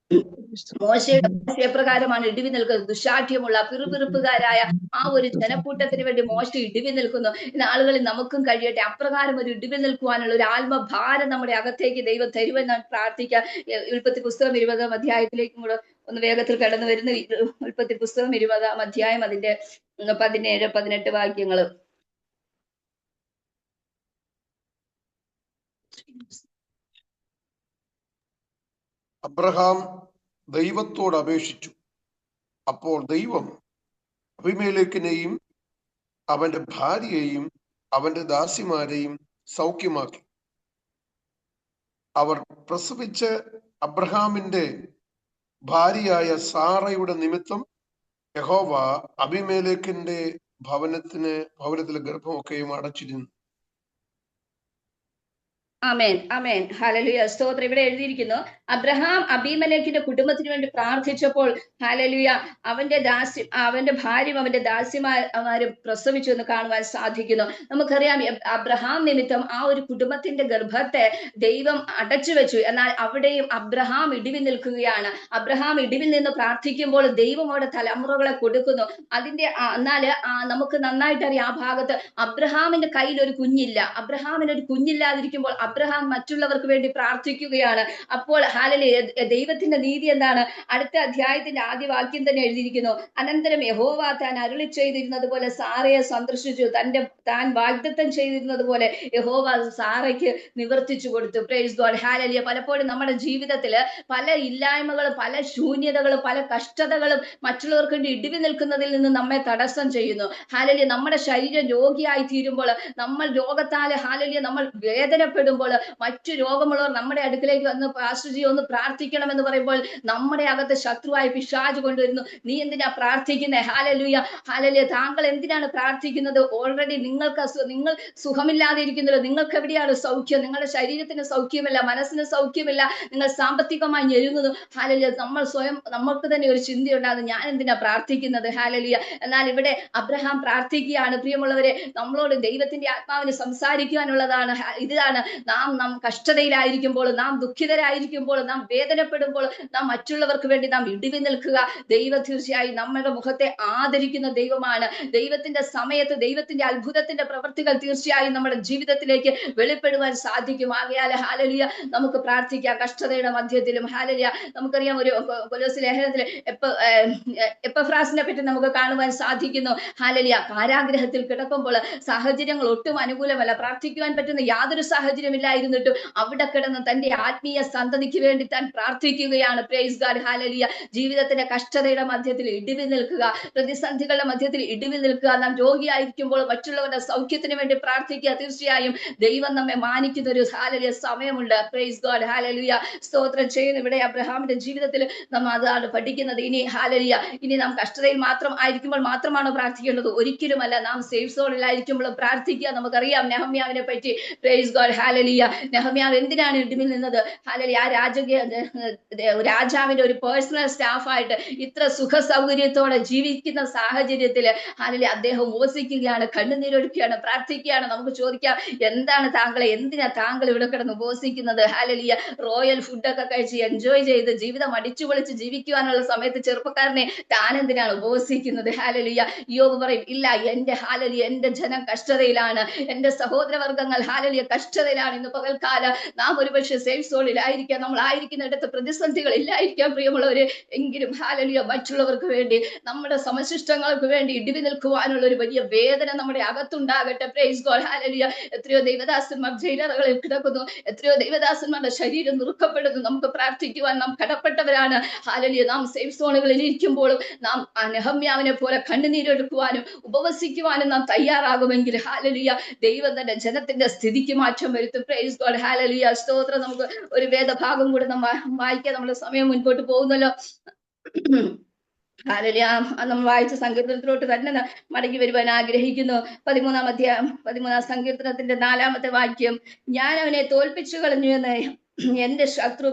മോശയുടെ എപ്രകാരമാണ് ഇടിവി നിൽക്കുന്നത്. ദുശാഠ്യമുള്ള പിറുപിറുപ്പുകാരായ ആ ഒരു ജനക്കൂട്ടത്തിന് വേണ്ടി മോശ ഇടിവി നിൽക്കുന്നു. ഇന്ന് ആളുകളിൽ നമുക്കും കഴിയട്ടെ അപ്രകാരം ഒരു ഇടിവി നിൽക്കുവാനുള്ള ഒരു ആത്മഭാരം നമ്മുടെ അകത്തേക്ക് ദൈവം തരുമെന്ന് പ്രാർത്ഥിക്കാം. ഉൽപ്പത്തി പുസ്തകം 20-ാം അധ്യായത്തിലേക്കും കൂടെ ഒന്ന് വേഗത്തിൽ കടന്നു വരുന്ന ഉൽപ്പത്തി പുസ്തകം 20-ാം അധ്യായം അതിന്റെ 17-18 വാക്യങ്ങൾ. അബ്രഹാം ദൈവത്തോട് അപേക്ഷിച്ചു. അപ്പോൾ ദൈവം അബീമേലെക്കിനെയും അവന്റെ ഭാര്യയെയും അവന്റെ ദാസിമാരെയും സൗഖ്യമാക്കി. അവർ പ്രസവിച്ച് അബ്രഹാമിന്റെ ഭാര്യയായ സാറയുടെ നിമിത്തം യഹോവ അബീമേലെക്കിന്റെ ഭവനത്തിലെ ഗർഭമൊക്കെയും അടച്ചിരുന്നു. ആമേൻ, ആമേൻ, ഹല്ലേലൂയ, സ്തോത്രം. ഇവിടെ എഴുതിയിരിക്കുന്നു, അബ്രഹാം അബീമേലെക്കിന്റെ കുടുംബത്തിന് വേണ്ടി പ്രാർത്ഥിച്ചപ്പോൾ ഹല്ലേലൂയ അവന്റെ ഭാര്യയും അവന്റെ ദാസിമാരും പ്രസവിച്ചു എന്ന് കാണുവാൻ സാധിക്കുന്നു. നമുക്കറിയാം അബ്രഹാം നിമിത്തം ആ ഒരു കുടുംബത്തിന്റെ ഗർഭത്തെ ദൈവം അടച്ചു വെച്ചു. എന്നാൽ അവിടെയും അബ്രഹാം ഇടിവിൽ നിൽക്കുകയാണ്. അബ്രഹാം ഇടിവിൽ നിന്ന് പ്രാർത്ഥിക്കുമ്പോൾ ദൈവം അവിടെ തലമുറകളെ കൊടുക്കുന്നു. എന്നാല് നമുക്ക് നന്നായിട്ട് അറിയാം ആ ഭാഗത്ത് അബ്രഹാമിന്റെ കയ്യിൽ ഒരു കുഞ്ഞില്ല. അബ്രഹാമിന് ഒരു കുഞ്ഞില്ലാതിരിക്കുമ്പോൾ അബ്രഹാം മറ്റുള്ളവർക്ക് വേണ്ടി പ്രാർത്ഥിക്കുകയാണ്. അപ്പോൾ ഹാലലിയ ദൈവത്തിന്റെ നീതി എന്താണ്? അടുത്ത അധ്യായത്തിന്റെ ആദ്യ വാക്യം തന്നെ എഴുതിയിരിക്കുന്നു, അനന്തരം യഹോവ താൻ അരുളി ചെയ്തിരുന്നത് പോലെ സാറയെ സന്ദർശിച്ചു, താൻ വാഗ്ദത്തം ചെയ്തിരുന്നത് പോലെ യഹോവ സാറയ്ക്ക് നിവർത്തിച്ചു കൊടുത്തു. പ്രൈസ് ഗോഡ്, ഹാലലിയ. പലപ്പോഴും നമ്മുടെ ജീവിതത്തില് പല ഇല്ലായ്മകളും പല ശൂന്യതകളും പല കഷ്ടതകളും മറ്റുള്ളവർക്ക് വേണ്ടി ഇടിവി നിൽക്കുന്നതിൽ നിന്ന് നമ്മെ തടസ്സം ചെയ്യുന്നു. ഹാലലിയ. നമ്മുടെ ശരീരം രോഗിയായി തീരുമ്പോൾ, നമ്മൾ രോഗത്താല് ഹാലലിയ നമ്മൾ വേദനപ്പെടുമ്പോൾ, മറ്റു രോഗമുള്ളവർ നമ്മുടെ അടുക്കിലേക്ക് വന്ന് പാസ്റ്റർജി ഒന്ന് പ്രാർത്ഥിക്കണമെന്ന് പറയുമ്പോൾ നമ്മുടെ അകത്ത് ശത്രുവായ പിശാച് കൊണ്ടുവരുന്നു, നീ എന്തിനാ പ്രാർത്ഥിക്കുന്നത്? ഹാലലുയ, ഹാലലിയ. താങ്കൾ എന്തിനാണ് പ്രാർത്ഥിക്കുന്നത്? ഓൾറെഡി നിങ്ങൾ സുഖമില്ലാതെ ഇരിക്കുന്നല്ലോ, നിങ്ങൾക്ക് എവിടെയാണ് സൗഖ്യം? നിങ്ങളുടെ ശരീരത്തിന് സൗഖ്യമില്ല, മനസ്സിന് സൗഖ്യമില്ല, നിങ്ങൾ സാമ്പത്തികമായി ഞെരുങ്ങുന്നു. ഹാലലിയ. നമ്മൾക്ക് തന്നെ ഒരു ചിന്തയുണ്ടാകും, ഞാൻ എന്തിനാ പ്രാർത്ഥിക്കുന്നത്? ഹാലലിയ. എന്നാൽ ഇവിടെ അബ്രഹാം പ്രാർത്ഥിക്കുകയാണ്. പ്രിയമുള്ളവരെ, നമ്മളോട് ദൈവത്തിന്റെ ആത്മാവിന് സംസാരിക്കാനുള്ളതാണ്. ഇതാണ്, നാം കഷ്ടതയിലായിരിക്കുമ്പോൾ, നാം ദുഃഖിതരായിരിക്കുമ്പോൾ, നാം വേദനപ്പെടുമ്പോൾ, നാം മറ്റുള്ളവർക്ക് വേണ്ടി നാം ഇടിവി നിൽക്കുക. ദൈവം തീർച്ചയായും നമ്മുടെ മുഖത്തെ ആദരിക്കുന്ന ദൈവമാണ്. ദൈവത്തിന്റെ സമയത്ത് ദൈവത്തിന്റെ അത്ഭുതത്തിന്റെ പ്രവൃത്തികൾ തീർച്ചയായും നമ്മുടെ ജീവിതത്തിലേക്ക് വെളിപ്പെടുവാൻ സാധിക്കും. ആകയാൽ ഹാലലിയ നമുക്ക് പ്രാർത്ഥിക്കാം കഷ്ടതയുടെ മധ്യത്തിലും. ഹാലലിയ. നമുക്കറിയാം, ഒരു കൊലോസ്യ ലേഖനത്തിൽ എപ്പഫ്രാസിനെ പറ്റി നമുക്ക് കാണുവാൻ സാധിക്കുന്നു. ഹാലലിയ. കാരാഗ്രഹത്തിൽ കിടക്കുമ്പോൾ സാഹചര്യങ്ങൾ ഒട്ടും അനുകൂലമല്ല, പ്രാർത്ഥിക്കുവാൻ പറ്റുന്ന യാതൊരു സാഹചര്യമില്ലായിരുന്നിട്ടും അവിടെ കിടന്ന് തന്റെ ആത്മീയ സന്തതിക്ക് വേണ്ടി താൻ പ്രാർത്ഥിക്കുകയാണ്. പ്രൈസ് ഗോഡ്, ഹാലലിയ. ജീവിതത്തിന്റെ കഷ്ടതയുടെ മധ്യത്തിൽ ഇടിവി നിൽക്കുക, പ്രതിസന്ധികളുടെ മധ്യത്തിൽ ഇടിവി നിൽക്കുക. നാം രോഗിയായിരിക്കുമ്പോൾ മറ്റുള്ളവരുടെ സൗഖ്യത്തിന് വേണ്ടി പ്രാർത്ഥിക്കുക. തീർച്ചയായും ദൈവം നമ്മെ മാനിക്കുന്ന ഒരു ഹാലലിയ സമയമുണ്ട്. പ്രൈസ് ഗോഡ്, ഹാലലിയ. സ്തോത്രം ചെയ്യുന്നു. ഇവിടെ അബ്രഹാമിന്റെ ജീവിതത്തിൽ നാം അതാണ് പഠിക്കുന്നത്. ഇനി ഹാലലിയ, ഇനി നാം കഷ്ടതയിൽ മാത്രം ആയിരിക്കുമ്പോൾ മാത്രമാണോ പ്രാർത്ഥിക്കേണ്ടത്? ഒരിക്കലുമല്ല. നാം സേഫ് സോണിലായിരിക്കുമ്പോൾ പ്രാർത്ഥിക്കുക. നമുക്കറിയാം നെഹമ്യാവിനെ പറ്റി. പ്രൈസ് ഗോഡ്, ഹാലലിയ. നെഹമ്യാവ് എന്തിനാണ് ഇടിവിൽ നിന്നത്? ഹാലലിയ. ആ രാജാവിന്റെ ഒരു പേഴ്സണൽ സ്റ്റാഫായിട്ട് ഇത്ര സുഖ സൗകര്യത്തോടെ ജീവിക്കുന്ന സാഹചര്യത്തില് ഹാലലിയ അദ്ദേഹം ഉപവസിക്കുകയാണ്, കണ്ണുനീരൊഴുക്കുകയാണ്, പ്രാർത്ഥിക്കുകയാണ്. നമുക്ക് ചോദിക്കാം, എന്താണ് താങ്കളെ, എന്തിനാ താങ്കൾ ഇവിടെ കിടന്ന് ഉപവസിക്കുന്നത്? ഹാലലിയ. റോയൽ ഫുഡൊക്കെ കഴിച്ച് എൻജോയ് ചെയ്ത് ജീവിതം അടിച്ചു പൊളിച്ച് ജീവിക്കുവാനുള്ള സമയത്ത് ചെറുപ്പക്കാരനെ താൻ എന്തിനാണ് ഉപവസിക്കുന്നത്? ഹാലലിയ. യോബ് പറയും, ഇല്ല, എന്റെ ജനം കഷ്ടതയിലാണ്, എന്റെ സഹോദരവർഗങ്ങൾ ഹാലലിയ കഷ്ടതയിലാണ്. ഇന്ന് പകൽക്കാലം നാം ഒരുപക്ഷെ സേഫ് സോണിലായിരിക്കാം, നമ്മൾ ആയിരിക്കുന്നിടത്ത് പ്രതിസന്ധികൾ ഇല്ലായിരിക്കാം പ്രിയമുള്ളവരെ. എങ്കിലും ഹാലലിയ മറ്റുള്ളവർക്ക് വേണ്ടി, നമ്മുടെ സമശിഷ്ടങ്ങൾക്ക് വേണ്ടി ഇടിവി നിൽക്കുവാനുള്ള ഒരു വലിയ വേദന നമ്മുടെ അകത്തുണ്ടാകട്ടെ. പ്രൈസ് ഗോഡ്, ഹാലലിയ. എത്രയോ ദൈവദാസന്മാർ ജയിലറകളിൽ കിടക്കുന്നു, എത്രയോ ദൈവദാസന്മാരുടെ ശരീരം നുറുക്കപ്പെടുന്നു. നമുക്ക് പ്രാർത്ഥിക്കുവാൻ നാം കടപ്പെട്ടവരാണ്. ഹാലലിയ. നാം സേഫ് സോണുകളിൽ ഇരിക്കുമ്പോഴും നാം നെഹമ്യാവിനെ പോലെ കണ്ണുനീരെടുക്കുവാനും ഉപവസിക്കുവാനും നാം തയ്യാറാകുമെങ്കിൽ ഹാലലിയ ദൈവം തന്നെ ജനത്തിന്റെ സ്ഥിതിക്ക് മാറ്റം വരുത്തും. പ്രൈസ് ഗോഡ്, ഹാലലിയ. സ്തോത്രം. നമുക്ക് ഒരു വേദഭാഗം കൂടെ നാം വായിക്കാൻ നമ്മുടെ സമയം മുൻപോട്ട് പോകുന്നല്ലോ. ഹാലലിയ. നമ്മൾ വായിച്ച സങ്കീർത്തനത്തിലോട്ട് തന്നെ മടങ്ങി വരുവാൻ ആഗ്രഹിക്കുന്നു. 13-ാം സങ്കീർത്തനത്തിന്റെ 4-ാമത്തെ വാക്യം, ഞാൻ അവനെ തോൽപ്പിച്ചു കളഞ്ഞു എന്ന് എന്റെ ശത്രു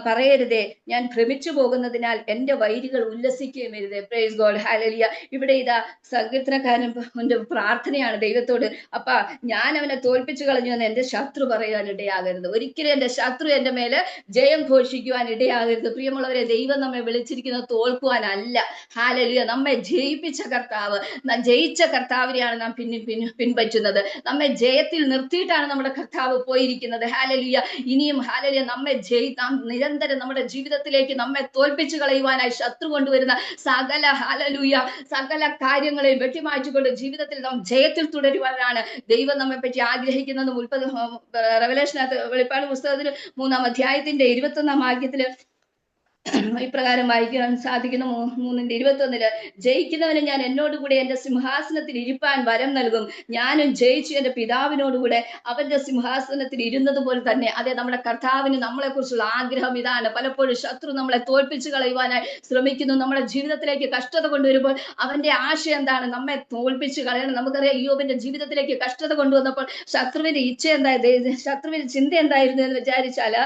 പറയരുതേ, ഞാൻ ഭ്രമിച്ചു പോകുന്നതിനാൽ എന്റെ വൈരികൾ ഉല്ലസിക്കുകയും വരുതേ. പ്രൈസ് ഗോഡ്, ഹാലലിയ. ഇവിടെ ഇതാ സങ്കീർത്തനക്കാരന്റെ പ്രാർത്ഥനയാണ് ദൈവത്തോട്. അപ്പ ഞാൻ അവനെ തോൽപ്പിച്ചു കളഞ്ഞു എന്ന് എന്റെ ശത്രു പറയാൻ ഇടയാകരുത്. ഒരിക്കലും എന്റെ ശത്രു എന്റെ മേലെ ജയം ഘോഷിക്കുവാൻ ഇടയാകരുത്. പ്രിയമുള്ളവരെ, ദൈവം നമ്മെ വിളിച്ചിരിക്കുന്നത് തോൽക്കുവാനല്ല. ഹാലലിയ. നമ്മെ ജയിപ്പിച്ച കർത്താവ്, ജയിച്ച കർത്താവിനെയാണ് നാം പിൻപറ്റുന്നത്. നമ്മെ ജയത്തിൽ നിർത്തിയിട്ടാണ് നമ്മുടെ കർത്താവ് പോയിരിക്കുന്നത്. ഹാലലിയ. ഇനിയും ഹാലലിയ നമ്മെ നാം നിരന്തരം നമ്മുടെ ജീവിതത്തിലേക്ക് നമ്മെ തോൽപ്പിച്ചു കളയുവാനായി ശത്രു കൊണ്ടുവരുന്ന സകല കാര്യങ്ങളെയും വെട്ടിമാറ്റിക്കൊണ്ട് ജീവിതത്തിൽ നാം ജയത്തിൽ തുടരുവാനാണ് ദൈവം നമ്മെ പറ്റി ആഗ്രഹിക്കുന്നത്. റെവലേഷനകത്ത് വെളിപ്പാട് പുസ്തകത്തിൽ 3-ാം അധ്യായത്തിന്റെ 21-ാം വാക്യത്തില് ഇപ്രകാരം വായിക്കാൻ സാധിക്കുന്നു. 3:21 ജയിക്കുന്നവന് ഞാൻ എന്നോടുകൂടെ എന്റെ സിംഹാസനത്തിൽ ഇരിപ്പാൻ വരം നൽകും, ഞാനും ജയിച്ചു എന്റെ പിതാവിനോടുകൂടെ അവന്റെ സിംഹാസനത്തിൽ ഇരുന്നത് പോലെ തന്നെ. അതെ, നമ്മുടെ കർത്താവിന് നമ്മളെ കുറിച്ചുള്ള ആഗ്രഹം ഇതാണ്. പലപ്പോഴും ശത്രു നമ്മളെ തോൽപ്പിച്ചു കളയുവാനായി ശ്രമിക്കുന്നു. നമ്മുടെ ജീവിതത്തിലേക്ക് കഷ്ടത കൊണ്ടുവരുമ്പോൾ അവന്റെ ആശയം എന്താണ്? നമ്മെ തോൽപ്പിച്ചു കളയണം. നമുക്കറിയാം, യോബിന്റെ ജീവിതത്തിലേക്ക് കഷ്ടത കൊണ്ടുവന്നപ്പോൾ ശത്രുവിന്റെ ഇച്ഛ എന്തായത്, ശത്രുവിന്റെ ചിന്ത എന്തായിരുന്നു എന്ന് വിചാരിച്ചാല്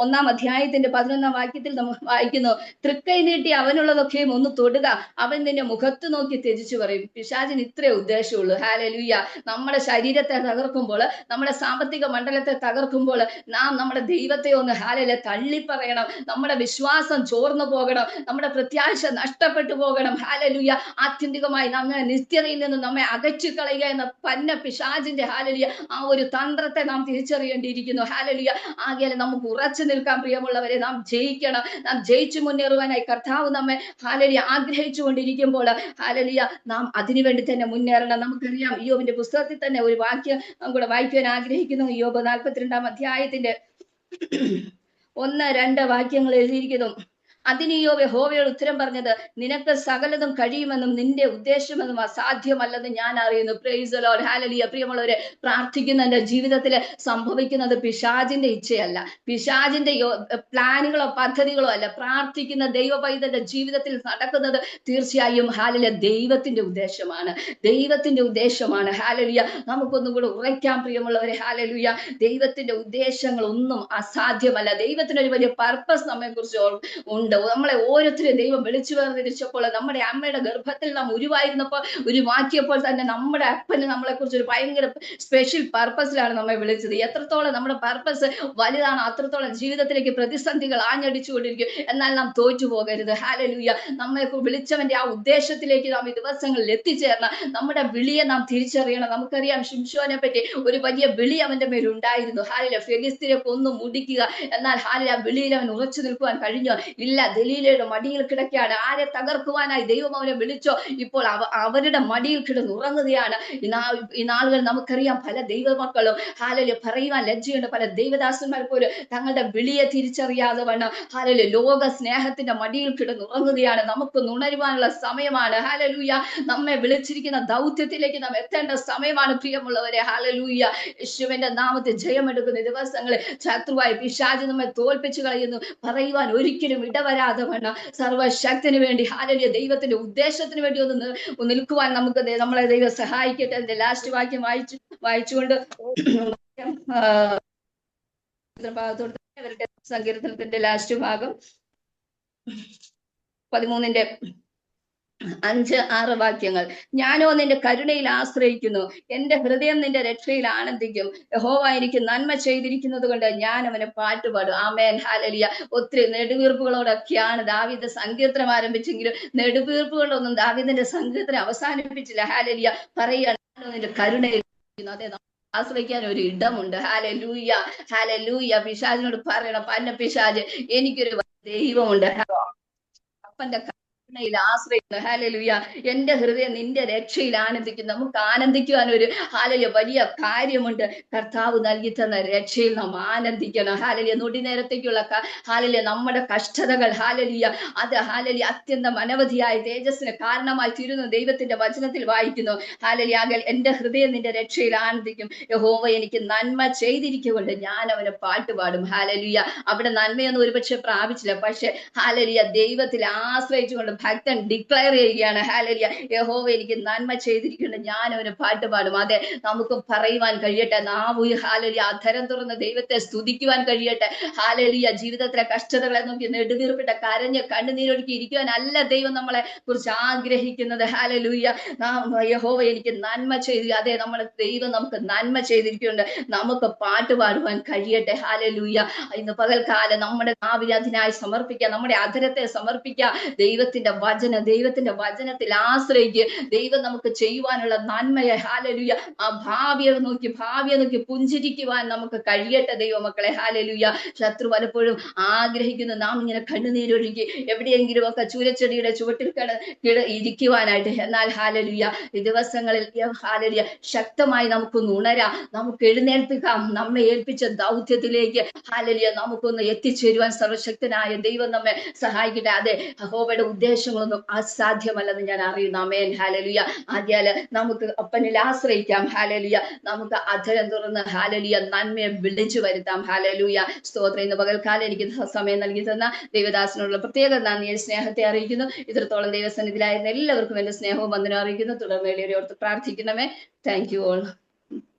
1-ാം അധ്യായത്തിന്റെ 11-ാം വാക്യത്തിൽ വായിക്കുന്നു, തൃക്കൈ നീട്ടി അവനുള്ളതൊക്കെയും ഒന്ന് തൊടുക, അവൻ നിന്നെ മുഖത്ത് നോക്കി ത്യജിച്ചു പറയും. പിശാചിന് ഇത്രേ ഉദ്ദേശമുള്ളൂ. ഹാലലൂയ. നമ്മുടെ ശരീരത്തെ തകർക്കുമ്പോൾ, നമ്മുടെ സാമ്പത്തിക മണ്ഡലത്തെ തകർക്കുമ്പോൾ നാം നമ്മുടെ ദൈവത്തെ ഒന്ന് ഹാലല തള്ളിപ്പറയണം. നമ്മുടെ വിശ്വാസം ചോർന്നു പോകണം, നമ്മുടെ പ്രത്യാശ നഷ്ടപ്പെട്ടു പോകണം. ഹാലലൂയ. ആത്യന്തികമായി നമ്മെ നിത്യതയിൽ നിന്ന് നമ്മെ അകറ്റി കളയുക എന്ന പന്ന പിശാചിന്റെ ഹാലലിയ ആ ഒരു തന്ത്രത്തെ നാം തിരിച്ചറിയേണ്ടിയിരിക്കുന്നു. ഹാലലിയ. ആകയാൽ നമുക്ക് ഉറച്ചു നിൽക്കാൻ പ്രിയമുള്ളവരെ, നാം ജയിക്കണം. നാം ജയിച്ചു മുന്നേറുവാനായി കർത്താവ് നമ്മെ ഹാലലിയ ആഗ്രഹിച്ചു കൊണ്ടിരിക്കുമ്പോൾ ഹാലലിയ നാം അതിനുവേണ്ടി തന്നെ മുന്നേറണം. നമുക്കറിയാം, യോബിന്റെ പുസ്തകത്തിൽ തന്നെ ഒരു വാക്യം കൂടെ വായിക്കുവാൻ ആഗ്രഹിക്കുന്നു. യോബ് 42-ാം അധ്യായത്തിന്റെ 1-2 വാക്യങ്ങൾ എഴുതിയിരിക്കുന്നു. അതിന് യോബ് യഹോവയോട് ഉത്തരം പറഞ്ഞത്, നിനക്ക് സകലതും കഴിയുമെന്നും നിന്റെ ഉദ്ദേശമെന്നും അസാധ്യമല്ലെന്ന് ഞാൻ അറിയുന്നു. Praise the Lord. ഹല്ലേലൂയ. പ്രിയമുള്ളവരെ, പ്രാർത്ഥിക്കുന്നതിന്റെ ജീവിതത്തിൽ സംഭവിക്കുന്നത് പിശാചിന്റെ ഇച്ഛയല്ല, പിശാചിന്റെ പ്ലാനുകളോ പദ്ധതികളോ അല്ല. പ്രാർത്ഥിക്കുന്ന ദൈവ പൈതന്റെ ജീവിതത്തിൽ നടക്കുന്നത് തീർച്ചയായും ഹാലലിയ ദൈവത്തിന്റെ ഉദ്ദേശമാണ്, ദൈവത്തിന്റെ ഉദ്ദേശമാണ്. ഹാലലിയ. നമുക്കൊന്നും കൂടെ ഉറയ്ക്കാം പ്രിയമുള്ളവരെ. ഹാലലിയ. ദൈവത്തിന്റെ ഉദ്ദേശങ്ങൾ ഒന്നും അസാധ്യമല്ല. ദൈവത്തിനൊരു വലിയ പർപ്പസ് നമ്മെ കുറിച്ച് ഉണ്ട്. നമ്മളെ ഓരോരുത്തരും ദൈവം വിളിച്ചു വേർതിരിച്ചപ്പോൾ, നമ്മുടെ അമ്മയുടെ ഗർഭത്തിൽ നാം ഉരുവായിരുന്നപ്പോൾ, ഉരുവാക്കിയപ്പോൾ തന്നെ നമ്മുടെ അപ്പന് നമ്മളെ കുറിച്ച് ഒരു ഭയങ്കര സ്പെഷ്യൽ പർപ്പസിലാണ് നമ്മെ വിളിച്ചത്. എത്രത്തോളം നമ്മുടെ പർപ്പസ് വലുതാണ്, അത്രത്തോളം ജീവിതത്തിലേക്ക് പ്രതിസന്ധികൾ ആഞ്ഞടിച്ചുകൊണ്ടിരിക്കും. എന്നാൽ നാം തോറ്റു പോകരുത്. ഹാലലൂയ. നമ്മെ വിളിച്ചവന്റെ ആ ഉദ്ദേശത്തിലേക്ക് നാം ഈ ദിവസങ്ങളിൽ എത്തിച്ചേരണം. നമ്മുടെ വിളിയെ നാം തിരിച്ചറിയണം. നമുക്കറിയാം, ശിംശോനെ പറ്റി ഒരു വലിയ വിളി അവന്റെ മേലുണ്ടായിരുന്നു. ഹാലില. ഫെലിസ്തീനെ കൊന്നു മുടിക്കുക. എന്നാൽ ഹാലില വിളിയിൽ അവൻ ഉറച്ചു നിൽക്കുവാൻ കഴിഞ്ഞോ? ഇല്ല. ദലീലയുടെ മടിയിൽ കിടക്കുകയാണ്. ആരെ തകർക്കുവാനായി ദൈവം അവനെ വിളിച്ചോ, ഇപ്പോൾ അവരുടെ മടിയിൽ കിടന്നുറങ്ങുകയാണ്. ഈ നാളുകൾ നമുക്കറിയാം, പല ദൈവമക്കളും ഹാലല് പറയുവാൻ ലജ്ജയുണ്ട്. പല ദൈവദാസന്മാർ പോലും തങ്ങളുടെ വിളിയെ തിരിച്ചറിയാതെ വണ്ണം ഹാലല് ലോക സ്നേഹത്തിന്റെ മടിയിൽ കിടന്നുറങ്ങുകയാണ്. നമുക്ക് ഉണരുവാനുള്ള സമയമാണ്. ഹാലലൂയ. നമ്മെ വിളിച്ചിരിക്കുന്ന ദൗത്യത്തിലേക്ക് നാം എത്തേണ്ട സമയമാണ് പ്രിയമുള്ളവരെ. ഹാലലൂയ. യേശുവിന്റെ നാമത്തിൽ ജയമെടുക്കുന്ന ദിവസങ്ങളിൽ ശത്രുവായ പിശാച് നമ്മെ തോൽപ്പിച്ചു കളയുന്നു പറയുവാൻ ഒരിക്കലും ഇടവരാതെ വണ്ണം സർവശക്തിന് വേണ്ടി ഹാലലിയ ദൈവത്തിന്റെ ഉദ്ദേശത്തിന് വേണ്ടി ഒന്ന് നിൽക്കുവാൻ നമുക്ക് നമ്മളെ ദൈവം സഹായിക്കട്ടെ. അതിന്റെ ലാസ്റ്റ് വാക്യം വായിച്ചുകൊണ്ട് സങ്കീർത്തനത്തിന്റെ ലാസ്റ്റ് ഭാഗം 13-ന്റെ 5-6 വാക്യങ്ങൾ. ഞാനോ നിന്റെ കരുണയിൽ ആശ്രയിക്കുന്നു, എന്റെ ഹൃദയം നിന്റെ രക്ഷയിൽ ആനന്ദിക്കും. യഹോവ എനിക്ക് നന്മ ചെയ്തിരിക്കുന്നത് കൊണ്ട് ഞാൻ അവനെ പാട്ടുപാടും. ആമേൻ. ഹാലലിയ. ഒത്തിരി നെടുവീർപ്പുകളോടൊക്കെയാണ് ദാവീദ് സങ്കീർത്തനം ആരംഭിച്ചെങ്കിലും നെടുവീർപ്പുകളൊന്നും ദാവീദിന്റെ സങ്കീർത്തനം അവസാനിപ്പിച്ചില്ല. ഹാലലിയ. പറയുകയാണ്, നിന്റെ കരുണയിൽ. അതെ, ആശ്രയിക്കാൻ ഒരു ഇടമുണ്ട്. ഹാലലൂയ. ഹാലലൂയ. പിശാചിനോട് പറയണം, പന്ന പിശാച്, എനിക്കൊരു ദൈവമുണ്ട്. അപ്പന്റെ ആശ്രയിക്കുന്നു. ഹാലലൂയ. എന്റെ ഹൃദയം നിന്റെ രക്ഷയിൽ ആനന്ദിക്കുന്നു. നമുക്ക് ആനന്ദിക്കുവാൻ ഒരു ഹാലലിയ വലിയ കാര്യമുണ്ട്. കർത്താവ് നൽകി തന്ന രക്ഷയിൽ നാം ആനന്ദിക്കണം. ഹാലലിയ. നൊടി നേരത്തേക്കുള്ള ഹാലലിയ നമ്മുടെ കഷ്ടതകൾ ഹാലലിയ അത് ഹാലലിയ അത്യന്തം അനവധിയായ തേജസ്സിന് കാരണമായി തീരുന്നു. ദൈവത്തിന്റെ വചനത്തിൽ വായിക്കുന്നു. ഹാലലിയ. എന്റെ ഹൃദയം നിന്റെ രക്ഷയിൽ ആനന്ദിക്കും. യഹോവ എനിക്ക് നന്മ ചെയ്തിരിക്കുകൊണ്ട് ഞാൻ അവനെ പാട്ടുപാടും. ഹാലലിയ. അവിടെ നന്മയൊന്നും ഒരുപക്ഷെ പ്രാപിച്ചില്ല, പക്ഷെ ഹാലലിയ ദൈവത്തിൽ ആശ്രയിച്ചുകൊണ്ട് ഭക്തൻ ഡിക്ലെയർ ചെയ്യുകയാണ്. ഹാലലിയ. യഹോവ എനിക്ക് നന്മ ചെയ്തിരിക്കുന്നു, ഞാൻ അവന് പാട്ടുപാടും. അതെ, നമുക്ക് പറയുവാൻ കഴിയട്ടെ. നാം ഹാലലിയ അധരം തുറന്ന് ദൈവത്തെ സ്തുതിക്കുവാൻ കഴിയട്ടെ. ഹാലലിയ. ജീവിതത്തിലെ കഷ്ടതകളെ നോക്കി നെടുവീർപ്പിട്ട കരഞ്ഞ് കണ്ണുനീരൊഴുക്കി ഇരിക്കുവാനല്ല ദൈവം നമ്മളെ കുറിച്ച് ആഗ്രഹിക്കുന്നത്. ഹാലലൂയ. യഹോവ എനിക്ക് നന്മ ചെയ്തു. അതെ, നമ്മുടെ ദൈവം നമുക്ക് നന്മ ചെയ്തിരിക്കുന്നുണ്ട്. നമുക്ക് പാട്ടുപാടുവാൻ കഴിയട്ടെ. ഹാലലൂയ. ഇന്ന് പകൽക്കാലം നമ്മുടെ നാവിനെ അതിനായി സമർപ്പിക്കുക, നമ്മുടെ അധരത്തെ സമർപ്പിക്കുക. ദൈവത്തിന്റെ വചനത്തിൽ ആശ്രയിക്കുക. ദൈവം നമുക്ക് ചെയ്യുവാനുള്ള നന്മയെ ഹാലലൂയ ആ ഭാവിയെ നോക്കി പുഞ്ചിരിക്കുവാൻ നമുക്ക് കഴിയട്ടെ ദൈവമക്കളെ. ഹാലലൂയ. ശത്രു പലപ്പോഴും ആഗ്രഹിക്കുന്നു നാം ഇങ്ങനെ കണ്ണുനീരൊഴുകി എവിടെയെങ്കിലും ഒക്കെ ചൂരച്ചെടിയുടെ ചുവട്ടിൽ ഇരിക്കുവാനായിട്ട്. എന്നാൽ ഹാലലൂയ ഈ ദിവസങ്ങളിൽ ഹാലലൂയ ശക്തമായി നമുക്കൊന്ന് ഉണരാം, നമുക്ക് എഴുന്നേൽപ്പിക്കാം. നമ്മെ ഏൽപ്പിച്ച ദൗത്യത്തിലേക്ക് ഹാലലൂയ നമുക്കൊന്ന് എത്തിച്ചേരുവാൻ സർവശക്തനായ ദൈവം നമ്മെ സഹായിക്കട്ടെ. അതെ, യഹോവയുടെ ഉദ്ദേശങ്ങളൊന്നും അസാധ്യമല്ലെന്ന് ഞാൻ അറിയുന്നു. ആമേൻ. ഹാലലിയ. ആദ്യാല് നമുക്ക് അപ്പനിൽ ആശ്രയിക്കാം. ഹാലലിയ. നമുക്ക് അധരം തുറന്ന് ഹാലലിയ നന്മയെ വിളിച്ചു വരുത്താം. ഹാലലൂയ. സ്തോത്രം. ഇന്ന് പകൽക്കാലം എനിക്ക് സമയം നൽകി തന്ന ദൈവദാസനോടുള്ള പ്രത്യേക നന്ദിയെ സ്നേഹത്തെ അറിയിക്കുന്നു. ഇത്രത്തോളം ദൈവസന്നിധിയിലായിരുന്ന എല്ലാവർക്കും എന്റെ സ്നേഹവും വന്ദനവും അറിയിക്കുന്നു. തുടർന്ന് ഓർത്ത് പ്രാർത്ഥിക്കണമേ. Thank you all.